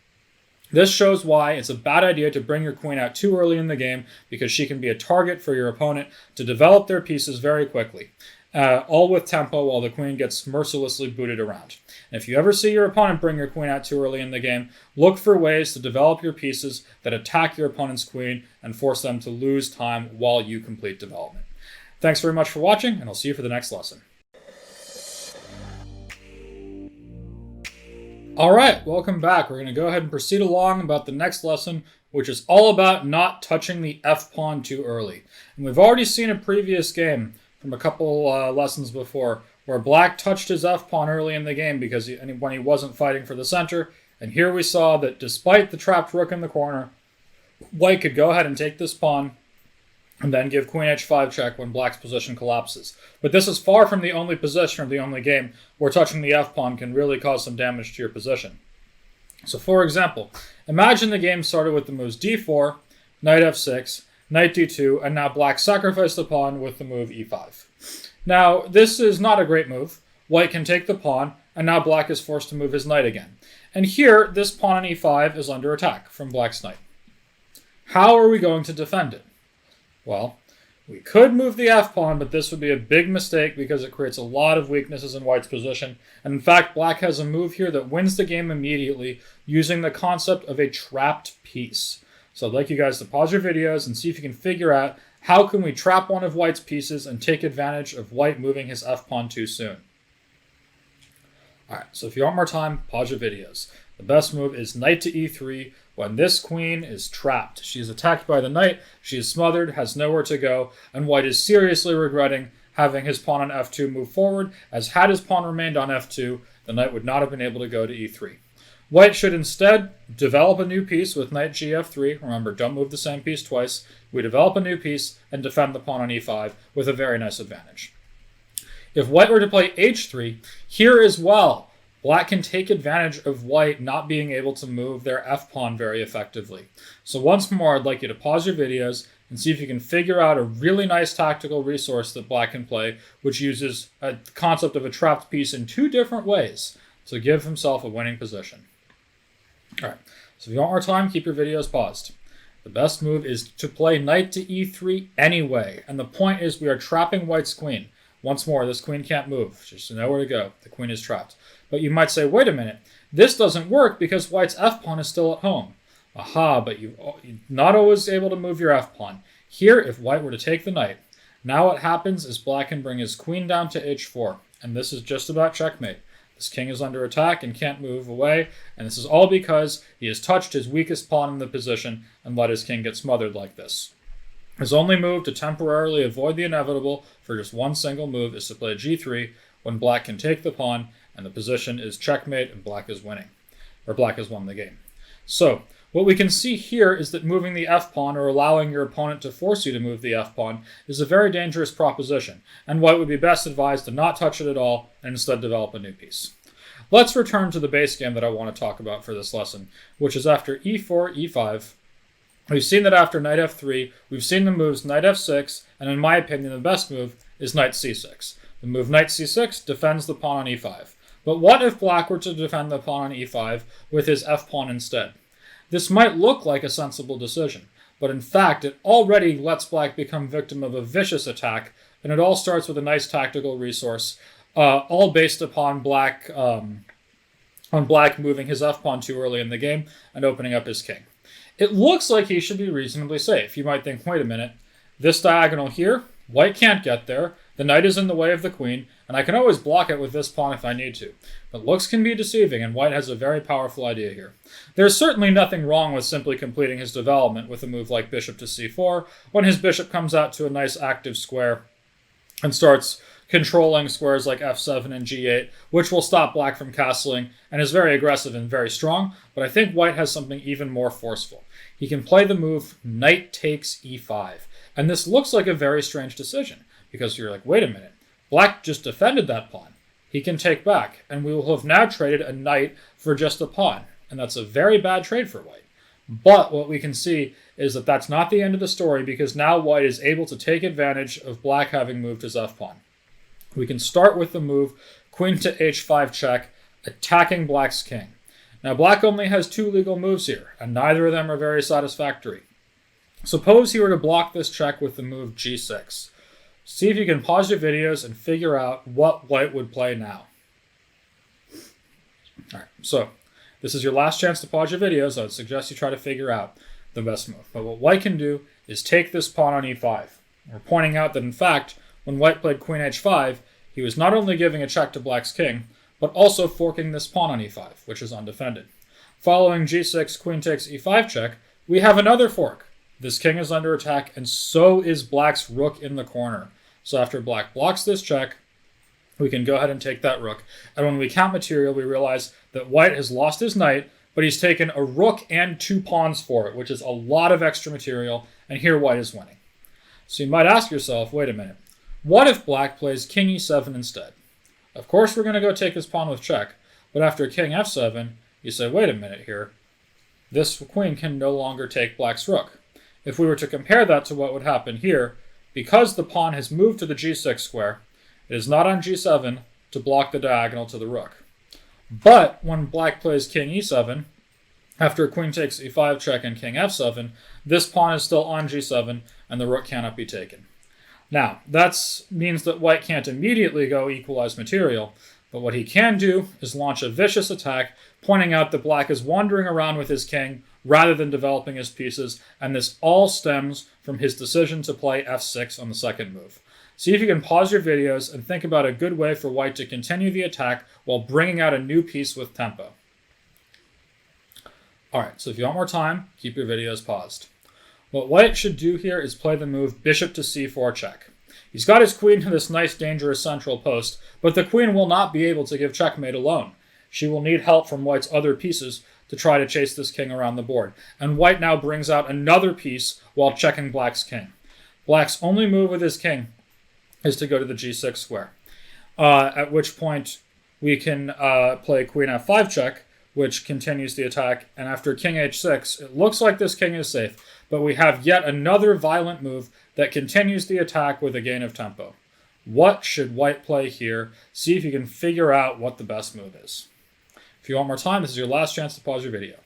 This shows why it's a bad idea to bring your queen out too early in the game, because she can be a target for your opponent to develop their pieces very quickly, all with tempo while the queen gets mercilessly booted around. And if you ever see your opponent bring your queen out too early in the game, look for ways to develop your pieces that attack your opponent's queen and force them to lose time while you complete development. Thanks very much for watching, and I'll see you for the next lesson. Alright, welcome back. We're going to go ahead and proceed along about the next lesson, which is all about not touching the f-pawn too early. And we've already seen a previous game from a couple lessons before where black touched his f-pawn early in the game because when he wasn't fighting for the center. And here we saw that despite the trapped rook in the corner, white could go ahead and take this pawn and then give queen h5 check when black's position collapses. But this is far from the only position or the only game where touching the f-pawn can really cause some damage to your position. So for example, imagine the game started with the moves d4, knight f6, knight d2, and now black sacrificed the pawn with the move e5. Now, this is not a great move. White can take the pawn, and now black is forced to move his knight again. And here, this pawn on e5 is under attack from black's knight. How are we going to defend it? Well, we could move the f-pawn, but this would be a big mistake because it creates a lot of weaknesses in white's position. And in fact, black has a move here that wins the game immediately using the concept of a trapped piece. So I'd like you guys to pause your videos and see if you can figure out how can we trap one of white's pieces and take advantage of white moving his f-pawn too soon. Alright, so if you want more time, pause your videos. The best move is knight to e3 when this queen is trapped. She is attacked by the knight, she is smothered, has nowhere to go, and white is seriously regretting having his pawn on f2 move forward, as had his pawn remained on f2, the knight would not have been able to go to e3. White should instead develop a new piece with knight gf3. Remember, don't move the same piece twice. We develop a new piece and defend the pawn on e5 with a very nice advantage. If white were to play h3, here as well, black can take advantage of white not being able to move their f-pawn very effectively. So once more, I'd like you to pause your videos and see if you can figure out a really nice tactical resource that black can play, which uses a concept of a trapped piece in 2 different ways to give himself a winning position. All right, so if you want more time, keep your videos paused. The best move is to play knight to e3 anyway, and the point is we are trapping white's queen. Once more, this queen can't move. She's nowhere to go. The queen is trapped. But you might say, wait a minute, this doesn't work because white's f-pawn is still at home. Aha, but you're not always able to move your f-pawn. Here, if white were to take the knight, now what happens is black can bring his queen down to h4, and this is just about checkmate. This king is under attack and can't move away, and this is all because he has touched his weakest pawn in the position and let his king get smothered like this. His only move to temporarily avoid the inevitable for just one single move is to play g3 when black can take the pawn and the position is checkmate and black is winning, or black has won the game. So what we can see here is that moving the f-pawn or allowing your opponent to force you to move the f-pawn is a very dangerous proposition, and white would be best advised to not touch it at all and instead develop a new piece. Let's return to the base game that I want to talk about for this lesson, which is after e4, e5. We've seen that after knight f3, we've seen the moves knight f6, and in my opinion the best move is knight c6. The move knight c6 defends the pawn on e5. But what if black were to defend the pawn on e5 with his f-pawn instead? This might look like a sensible decision, but in fact it already lets black become victim of a vicious attack, and it all starts with a nice tactical resource, all based upon black moving his f-pawn too early in the game and opening up his king. It looks like he should be reasonably safe. You might think, wait a minute, this diagonal here, white can't get there, The knight is in the way of the queen, and I can always block it with this pawn if I need to. But looks can be deceiving, and white has a very powerful idea here. There's certainly nothing wrong with simply completing his development with a move like bishop to c4, when his bishop comes out to a nice active square and starts controlling squares like f7 and g8, which will stop black from castling, and is very aggressive and very strong, but I think white has something even more forceful. He can play the move knight takes e5, and this looks like a very strange decision, because you're like, wait a minute, black just defended that pawn. He can take back, and we will have now traded a knight for just a pawn, and that's a very bad trade for white. But what we can see is that that's not the end of the story, because now white is able to take advantage of black having moved his f-pawn. We can start with the move queen to h5 check, attacking black's king. Now black only has 2 legal moves here, and neither of them are very satisfactory. Suppose he were to block this check with the move g6. See if you can pause your videos and figure out what white would play now. Alright, so this is your last chance to pause your videos. I would suggest you try to figure out the best move. But what white can do is take this pawn on e5. We're pointing out that in fact, when white played queen h5, he was not only giving a check to black's king, but also forking this pawn on e5, which is undefended. Following g6, queen takes e5 check, we have another fork. This king is under attack, and so is black's rook in the corner. So after black blocks this check, we can go ahead and take that rook. And when we count material, we realize that white has lost his knight, but he's taken a rook and 2 pawns for it, which is a lot of extra material, and here white is winning. So you might ask yourself, wait a minute, what if black plays king e7 instead? Of course we're going to go take his pawn with check, but after king f7, you say, wait a minute here, this queen can no longer take black's rook. If we were to compare that to what would happen here, because the pawn has moved to the g6 square, it is not on g7 to block the diagonal to the rook. But when black plays king e7, after queen takes e5 check and king f7, this pawn is still on g7 and the rook cannot be taken. Now, that means that white can't immediately go equalize material, but what he can do is launch a vicious attack, pointing out that black is wandering around with his king rather than developing his pieces, and this all stems from his decision to play f6 on the second move. See if you can pause your videos and think about a good way for white to continue the attack while bringing out a new piece with tempo. Alright, so if you want more time, keep your videos paused. What white should do here is play the move bishop to c4 check. He's got his queen to this nice dangerous central post, but the queen will not be able to give checkmate alone. She will need help from white's other pieces to try to chase this king around the board. And white now brings out another piece while checking black's king. Black's only move with his king is to go to the g6 square, at which point we can play queen f5 check, which continues the attack, and after king h6, it looks like this king is safe, but we have yet another violent move that continues the attack with a gain of tempo. What should white play here? See if you can figure out what the best move is. If you want more time, this is your last chance to pause your video.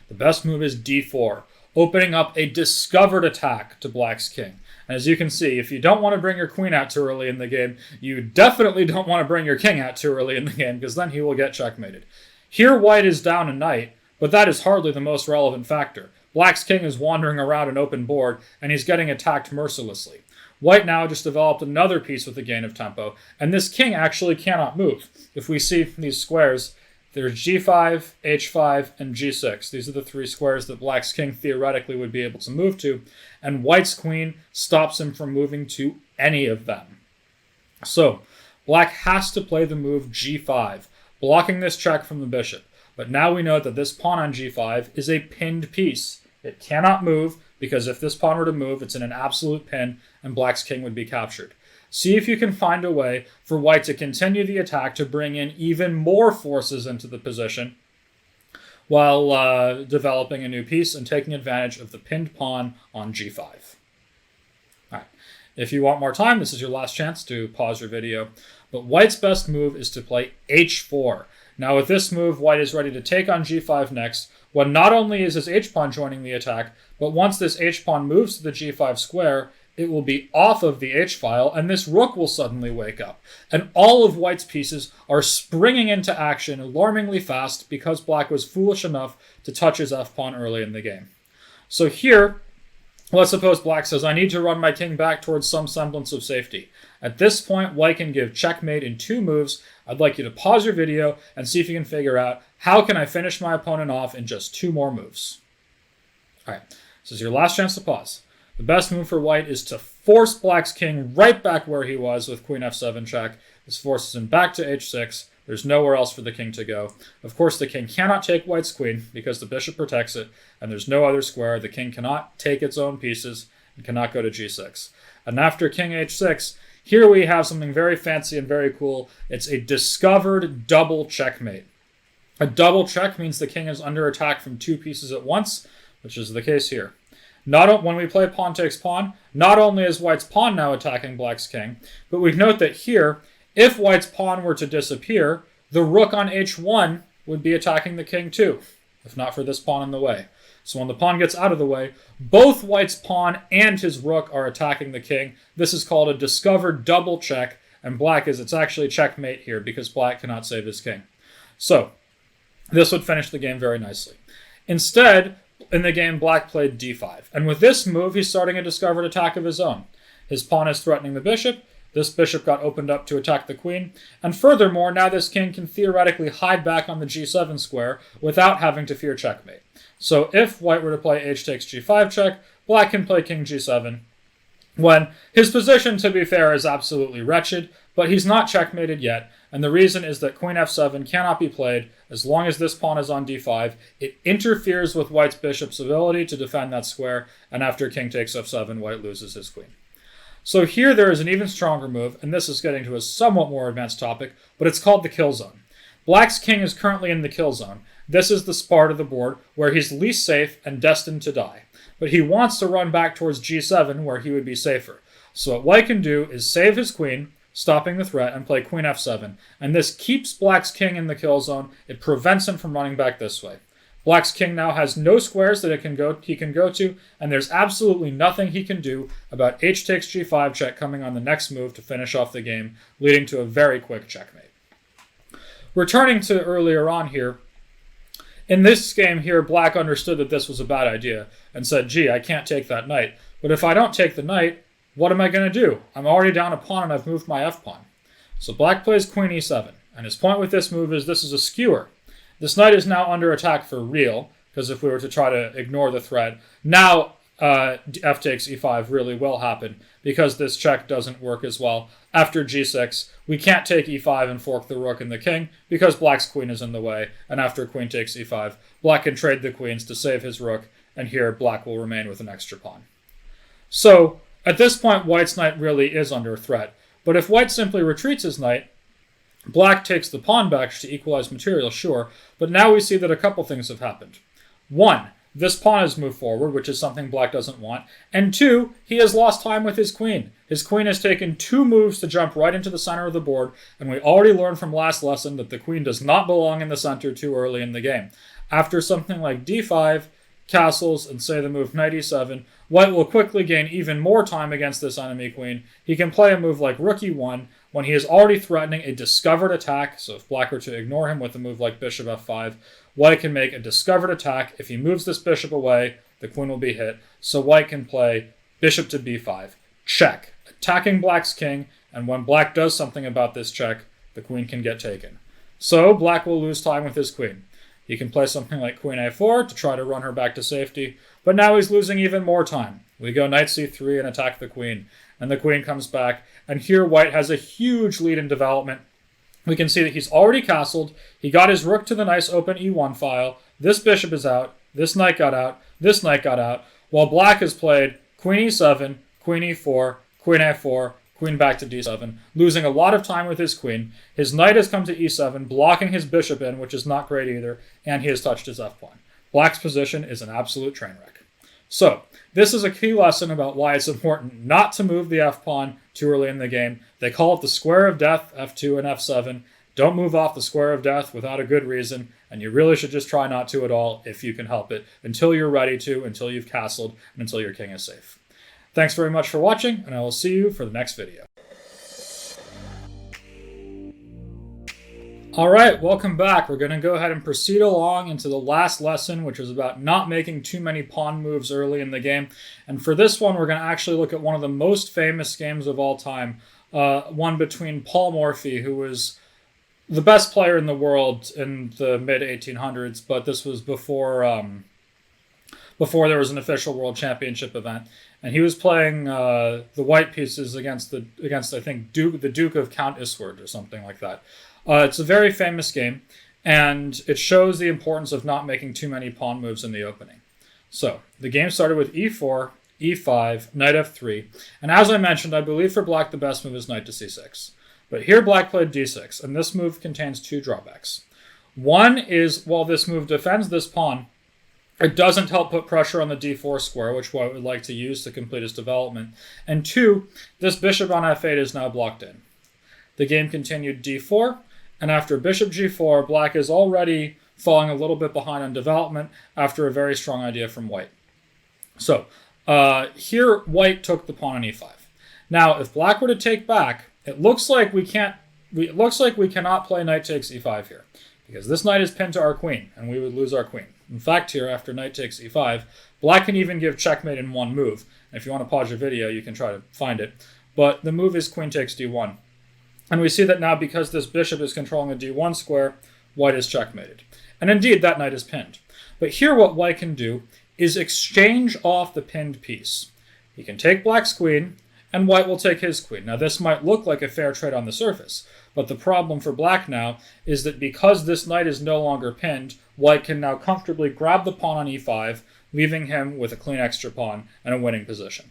The best move is d4, opening up a discovered attack to black's king. And as you can see, if you don't want to bring your queen out too early in the game, you definitely don't want to bring your king out too early in the game, because then he will get checkmated. Here white is down a knight, but that is hardly the most relevant factor. Black's king is wandering around an open board, and he's getting attacked mercilessly. White now just developed another piece with a gain of tempo, and this king actually cannot move. If we see these squares, there's g5, h5, and g6. These are the 3 squares that black's king theoretically would be able to move to, and white's queen stops him from moving to any of them. So, black has to play the move g5, blocking this check from the bishop. But now we know that this pawn on g5 is a pinned piece. It cannot move, because if this pawn were to move, it's in an absolute pin, and black's king would be captured. See if you can find a way for white to continue the attack to bring in even more forces into the position while developing a new piece and taking advantage of the pinned pawn on g5. All right. If you want more time, this is your last chance to pause your video. But white's best move is to play h4. Now with this move, white is ready to take on g5 next, when not only is his h-pawn joining the attack, but once this h-pawn moves to the g5 square, it will be off of the h-file, and this rook will suddenly wake up. And all of white's pieces are springing into action alarmingly fast because black was foolish enough to touch his f-pawn early in the game. So here, Let's suppose black says, I need to run my king back towards some semblance of safety. At this point, white can give checkmate in 2 moves. I'd like you to pause your video and see if you can figure out how can I finish my opponent off in just 2 more moves. All right, this is your last chance to pause. The best move for white is to force black's king right back where he was with queen f7 check. This forces him back to h6. There's nowhere else for the king to go. Of course, the king cannot take white's queen because the bishop protects it, and there's no other square. The king cannot take its own pieces and cannot go to g6. And after king h6, here we have something very fancy and very cool. It's a discovered double checkmate. A double check means the king is under attack from 2 pieces at once, which is the case here. When we play pawn takes pawn, not only is white's pawn now attacking black's king, but we note that here, if white's pawn were to disappear, the rook on h1 would be attacking the king too, if not for this pawn in the way. So when the pawn gets out of the way, both white's pawn and his rook are attacking the king. This is called a discovered double check, and it's actually checkmate here because black cannot save his king. So this would finish the game very nicely. Instead, in the game, black played d5. And with this move, he's starting a discovered attack of his own. His pawn is threatening the bishop. This bishop got opened up to attack the queen. And furthermore, now this king can theoretically hide back on the g7 square without having to fear checkmate. So if white were to play h takes g5 check, black can play king g7. When his position, to be fair, is absolutely wretched, but he's not checkmated yet. And the reason is that queen f7 cannot be played as long as this pawn is on d5. It interferes with white's bishop's ability to defend that square, and after king takes f7, white loses his queen. So here there is an even stronger move, and this is getting to a somewhat more advanced topic, but it's called the kill zone. Black's king is currently in the kill zone. This is the part of the board where he's least safe and destined to die. But he wants to run back towards g7 where he would be safer. So what white can do is save his queen, stopping the threat, and play queen f7. And this keeps black's king in the kill zone. It prevents him from running back this way. Black's king now has no squares that he can go to, and there's absolutely nothing he can do about h takes g5 check coming on the next move to finish off the game, leading to a very quick checkmate. Returning to earlier on here, in this game here, black understood that this was a bad idea and said, gee, I can't take that knight. But if I don't take the knight, what am I going to do? I'm already down a pawn and I've moved my f-pawn. So black plays queen e7. And his point with this move is this is a skewer. This knight is now under attack for real, because if we were to try to ignore the threat, now f takes e5 really will happen, because this check doesn't work as well. After g6, we can't take e5 and fork the rook and the king, because black's queen is in the way, and after queen takes e5, black can trade the queens to save his rook, and here black will remain with an extra pawn. So, at this point, white's knight really is under threat, but if white simply retreats his knight, black takes the pawn back to equalize material, sure, but now we see that a couple things have happened. 1, this pawn has moved forward, which is something black doesn't want. And 2, he has lost time with his queen. His queen has taken 2 moves to jump right into the center of the board, and we already learned from last lesson that the queen does not belong in the center too early in the game. After something like d5, castles, and say the move knight e7, white will quickly gain even more time against this enemy queen. He can play a move like rook e1 when he is already threatening a discovered attack. So if black were to ignore him with a move like bishop f5, white can make a discovered attack. If he moves this bishop away, the queen will be hit. So white can play bishop to b5, check, attacking black's king, and when black does something about this check, the queen can get taken. So black will lose time with his queen. He can play something like queen a4 to try to run her back to safety, but now he's losing even more time. We go knight c3 and attack the queen, and the queen comes back, and here white has a huge lead in development. We can see that he's already castled, he got his rook to the nice open e1 file, this bishop is out, this knight got out, this knight got out, while black has played queen e7, queen e4, queen a4, queen back to d7, losing a lot of time with his queen. His knight has come to e7, blocking his bishop in, which is not great either, and he has touched his f-pawn. Black's position is an absolute train wreck. So, this is a key lesson about why it's important not to move the f-pawn too early in the game. They call it the square of death, f2 and f7. Don't move off the square of death without a good reason, and you really should just try not to at all if you can help it, until you're ready to, until you've castled, and until your king is safe. Thanks very much for watching, and I will see you for the next video. All right, welcome back. We're going to go ahead and proceed along into the last lesson, which is about not making too many pawn moves early in the game. And for this one, we're going to actually look at one of the most famous games of all time, one between Paul Morphy, who was the best player in the world in the mid-1800s, but this was before there was an official world championship event. And he was playing the white pieces against I think the Duke of Count Isward or something like that. It's a very famous game, and it shows the importance of not making too many pawn moves in the opening. So the game started with e4, e5, knight f3, and as I mentioned, I believe for black the best move is knight to c6. But here black played d6, and this move contains two drawbacks. One is, while this move defends this pawn, it doesn't help put pressure on the d4 square, which white would like to use to complete its development. And two, this bishop on f8 is now blocked in. The game continued d4, and after bishop g4, black is already falling a little bit behind on development after a very strong idea from white. So here white took the pawn on e5. Now, if black were to take back, it looks like we cannot play knight takes e5 here, because this knight is pinned to our queen, and we would lose our queen. In fact, here, after knight takes e5, black can even give checkmate in one move. And if you want to pause your video, you can try to find it. But the move is queen takes d1. And we see that now, because this bishop is controlling the d1 square, white is checkmated. And indeed, that knight is pinned. But here what white can do is exchange off the pinned piece. He can take black's queen, and white will take his queen. Now, this might look like a fair trade on the surface, but the problem for black now is that because this knight is no longer pinned, white can now comfortably grab the pawn on e5, leaving him with a clean extra pawn and a winning position.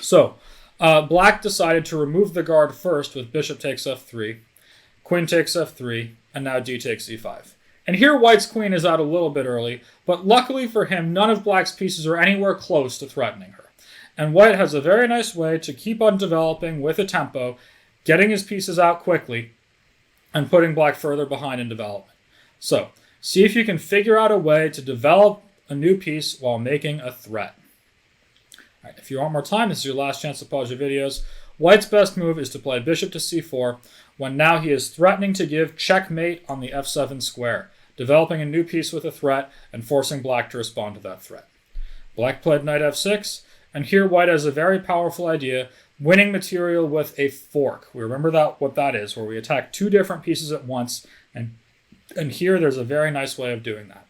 So, black decided to remove the guard first with bishop takes f3, queen takes f3, and now d takes e5. And here white's queen is out a little bit early, but luckily for him, none of black's pieces are anywhere close to threatening her. And white has a very nice way to keep on developing with a tempo, getting his pieces out quickly, and putting black further behind in development. So, see if you can figure out a way to develop a new piece while making a threat. All right, if you want more time, this is your last chance to pause your videos. White's best move is to play bishop to c4, when now he is threatening to give checkmate on the f7 square, developing a new piece with a threat and forcing black to respond to that threat. Black played knight f6, and here white has a very powerful idea, winning material with a fork. We remember what that is, where we attack two different pieces at once, and here there's a very nice way of doing that.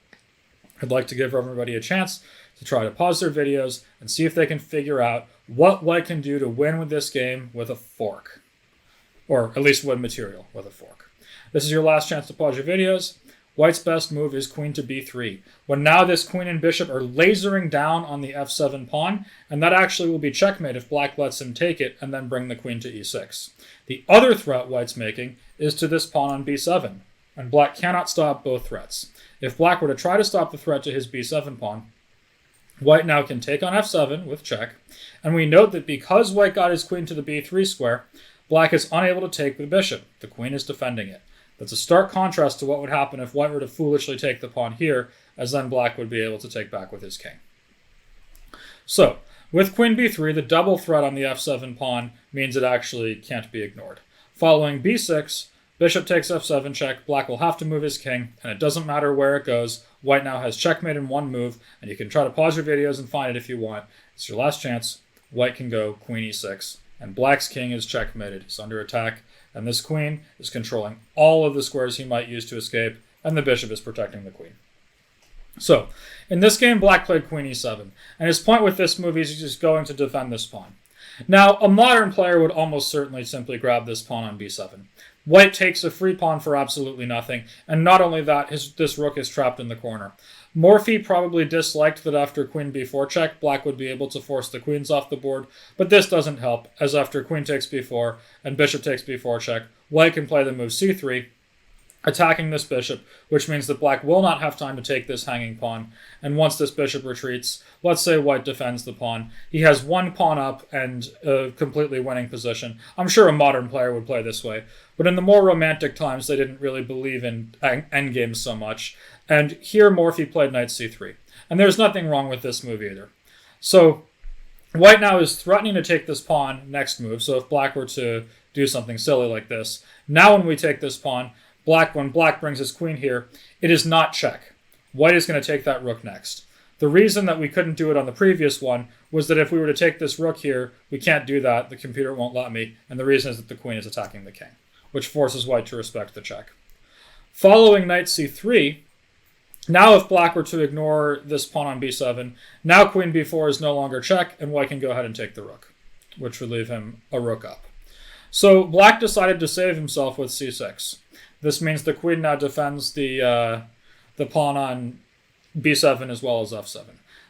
I'd like to give everybody a chance to try to pause their videos and see if they can figure out what white can do to win with this game with a fork. Or at least win material with a fork. This is your last chance to pause your videos. White's best move is queen to b3, when now this queen and bishop are lasering down on the f7 pawn, and that actually will be checkmate if black lets him take it and then bring the queen to e6. The other threat white's making is to this pawn on b7, and black cannot stop both threats. If black were to try to stop the threat to his b7 pawn, white now can take on f7 with check, and we note that because white got his queen to the b3 square, black is unable to take the bishop. The queen is defending it. That's a stark contrast to what would happen if white were to foolishly take the pawn here, as then black would be able to take back with his king. So, with queen b3, the double threat on the f7 pawn means it actually can't be ignored. Following b6, bishop takes f7 check, black will have to move his king, and it doesn't matter where it goes. White now has checkmate in one move, and you can try to pause your videos and find it if you want. It's your last chance. White can go queen e6, and black's king is checkmated. He's under attack, and this queen is controlling all of the squares he might use to escape, and the bishop is protecting the queen. So, in this game, black played queen e7, and his point with this move is he's just going to defend this pawn. Now, a modern player would almost certainly simply grab this pawn on b7. White takes a free pawn for absolutely nothing, and not only that, this rook is trapped in the corner. Morphy probably disliked that after queen b4 check, black would be able to force the queens off the board, but this doesn't help, as after queen takes b4 and bishop takes b4 check, white can play the move c3, attacking this bishop, which means that black will not have time to take this hanging pawn, and once this bishop retreats, let's say white defends the pawn, he has one pawn up and a completely winning position. I'm sure a modern player would play this way, but in the more romantic times, they didn't really believe in endgames so much, and here Morphy played knight c3, and there's nothing wrong with this move either. So white now is threatening to take this pawn next move, so if black were to do something silly like this, now when we take this pawn, when black brings his queen here, it is not check. White is going to take that rook next. The reason that we couldn't do it on the previous one was that if we were to take this rook here, we can't do that. The computer won't let me. And the reason is that the queen is attacking the king, which forces white to respect the check. Following knight c3, now if black were to ignore this pawn on b7, now queen b4 is no longer check, and white can go ahead and take the rook, which would leave him a rook up. So black decided to save himself with c6. This means the queen now defends the pawn on b7 as well as f7.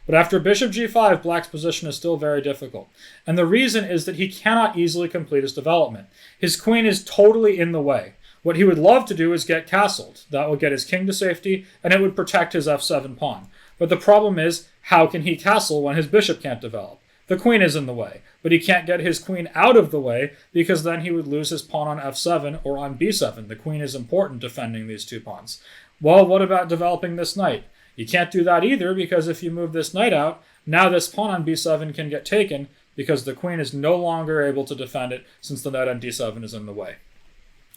But after bishop g5, black's position is still very difficult. And the reason is that he cannot easily complete his development. His queen is totally in the way. What he would love to do is get castled. That would get his king to safety, and it would protect his f7 pawn. But the problem is, how can he castle when his bishop can't develop? The queen is in the way, but he can't get his queen out of the way because then he would lose his pawn on f7 or on b7. The queen is important defending these two pawns. Well, what about developing this knight? You can't do that either because if you move this knight out, now this pawn on b7 can get taken because the queen is no longer able to defend it since the knight on d7 is in the way.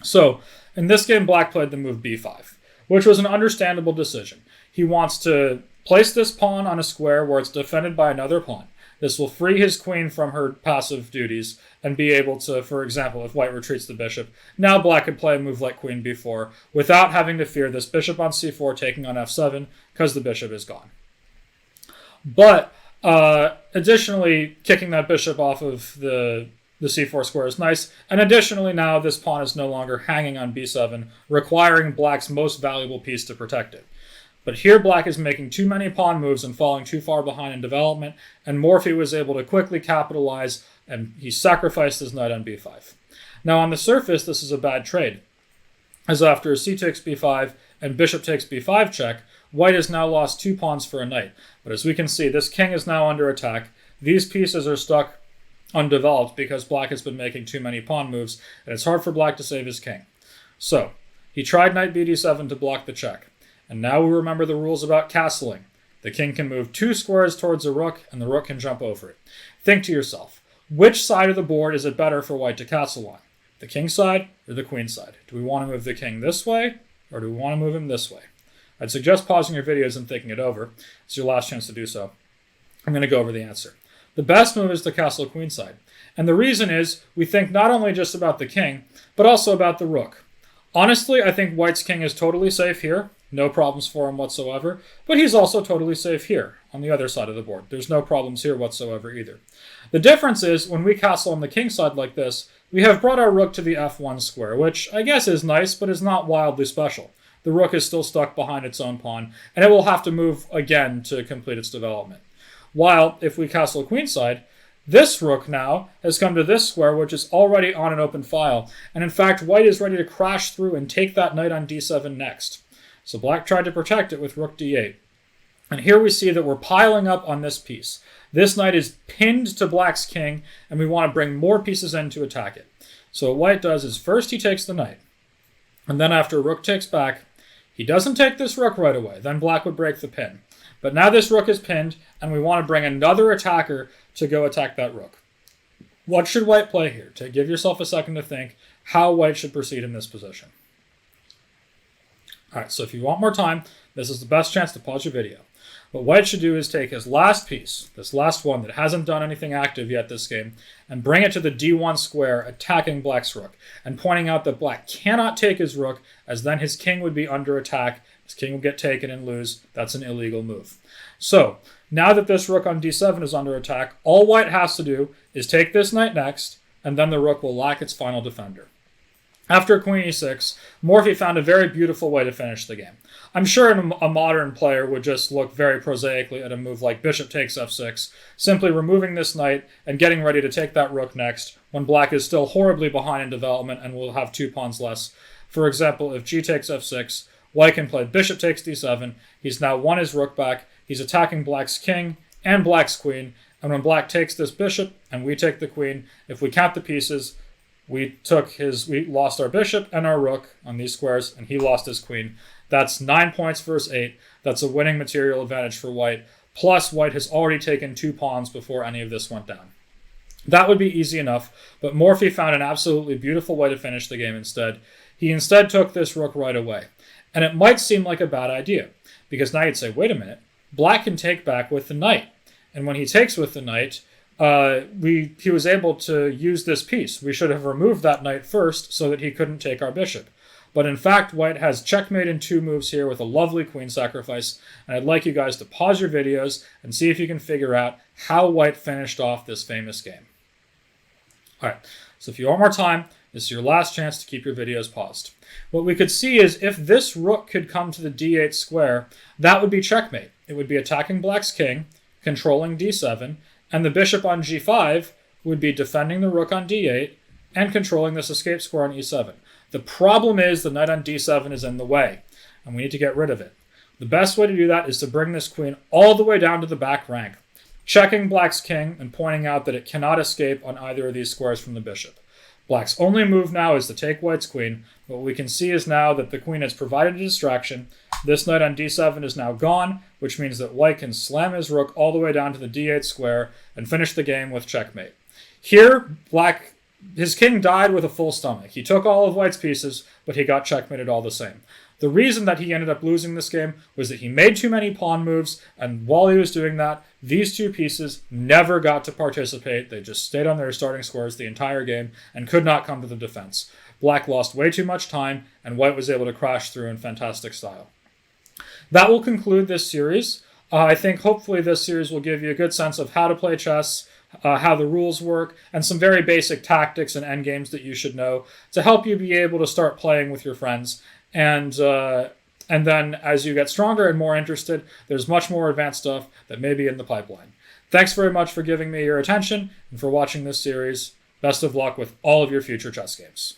So, in this game, black played the move b5, which was an understandable decision. He wants to place this pawn on a square where it's defended by another pawn. This will free his queen from her passive duties and be able to, for example, if white retreats the bishop, now black could play a move like queen b4 without having to fear this bishop on c4 taking on f7 because the bishop is gone. But additionally, kicking that bishop off of the c4 square is nice. And additionally, now this pawn is no longer hanging on b7, requiring black's most valuable piece to protect it. But here black is making too many pawn moves and falling too far behind in development, and Morphy was able to quickly capitalize, and he sacrificed his knight on b5. Now on the surface, this is a bad trade, as after c takes b5 and bishop takes b5 check, white has now lost 2 pawns for a knight. But as we can see, this king is now under attack. These pieces are stuck undeveloped because black has been making too many pawn moves, and it's hard for black to save his king. So, he tried knight bd7 to block the check. And now we remember the rules about castling. The king can move 2 squares towards a rook, and the rook can jump over it. Think to yourself, which side of the board is it better for white to castle on? The king side or the queen side? Do we want to move the king this way, or do we want to move him this way? I'd suggest pausing your videos and thinking it over. It's your last chance to do so. I'm going to go over the answer. The best move is to castle queenside. And the reason is, we think not only just about the king, but also about the rook. Honestly, I think white's king is totally safe here. No problems for him whatsoever. But he's also totally safe here, on the other side of the board. There's no problems here whatsoever either. The difference is, when we castle on the king side like this, we have brought our rook to the f1 square, which I guess is nice, but is not wildly special. The rook is still stuck behind its own pawn, and it will have to move again to complete its development. While, if we castle queenside, this rook now has come to this square, which is already on an open file, and in fact, white is ready to crash through and take that knight on d7 next. So black tried to protect it with rook d8. And here we see that we're piling up on this piece. This knight is pinned to black's king, and we want to bring more pieces in to attack it. So what white does is first he takes the knight, and then after rook takes back, he doesn't take this rook right away. Then black would break the pin. But now this rook is pinned, and we want to bring another attacker to go attack that rook. What should white play here? To give yourself a second to think how white should proceed in this position. All right, so if you want more time, this is the best chance to pause your video. What white should do is take his last piece, this last one that hasn't done anything active yet this game, and bring it to the d1 square, attacking black's rook, and pointing out that black cannot take his rook, as then his king would be under attack. His king will get taken and lose. That's an illegal move. So, now that this rook on d7 is under attack, all white has to do is take this knight next, and then the rook will lack its final defender. After queen e6, Morphy found a very beautiful way to finish the game. I'm sure a modern player would just look very prosaically at a move like bishop takes f6, simply removing this knight and getting ready to take that rook next, when black is still horribly behind in development and will have 2 pawns less. For example, if g takes f6, white can play bishop takes d7, he's now won his rook back, he's attacking black's king and black's queen, and when black takes this bishop and we take the queen, if we count the pieces, we lost our bishop and our rook on these squares, and he lost his queen. That's 9 points versus 8. That's a winning material advantage for white. Plus, white has already taken 2 pawns before any of this went down. That would be easy enough, but Morphy found an absolutely beautiful way to finish the game instead. He instead took this rook right away. And it might seem like a bad idea, because now you'd say, wait a minute, black can take back with the knight. And when he takes with the knight, he was able to use this piece. We should have removed that knight first so that he couldn't take our bishop. But in fact, white has checkmate in 2 moves here with a lovely queen sacrifice. And I'd like you guys to pause your videos and see if you can figure out how white finished off this famous game. All right, so if you want more time, this is your last chance to keep your videos paused. What we could see is if this rook could come to the d8 square, that would be checkmate. It would be attacking black's king, controlling d7, and the bishop on g5 would be defending the rook on d8 and controlling this escape square on e7. The problem is the knight on d7 is in the way, and we need to get rid of it. The best way to do that is to bring this queen all the way down to the back rank, checking black's king and pointing out that it cannot escape on either of these squares from the bishop. Black's only move now is to take white's queen. What we can see is now that the queen has provided a distraction. This knight on d7 is now gone, which means that white can slam his rook all the way down to the d8 square and finish the game with checkmate. Here, his king died with a full stomach. He took all of white's pieces, but he got checkmated all the same. The reason that he ended up losing this game was that he made too many pawn moves, and while he was doing that, these 2 pieces never got to participate. They just stayed on their starting squares the entire game and could not come to the defense. Black lost way too much time, and white was able to crash through in fantastic style. That will conclude this series. I think hopefully this series will give you a good sense of how to play chess, how the rules work, and some very basic tactics and endgames that you should know to help you be able to start playing with your friends. And then as you get stronger and more interested, there's much more advanced stuff that may be in the pipeline. Thanks very much for giving me your attention and for watching this series. Best of luck with all of your future chess games.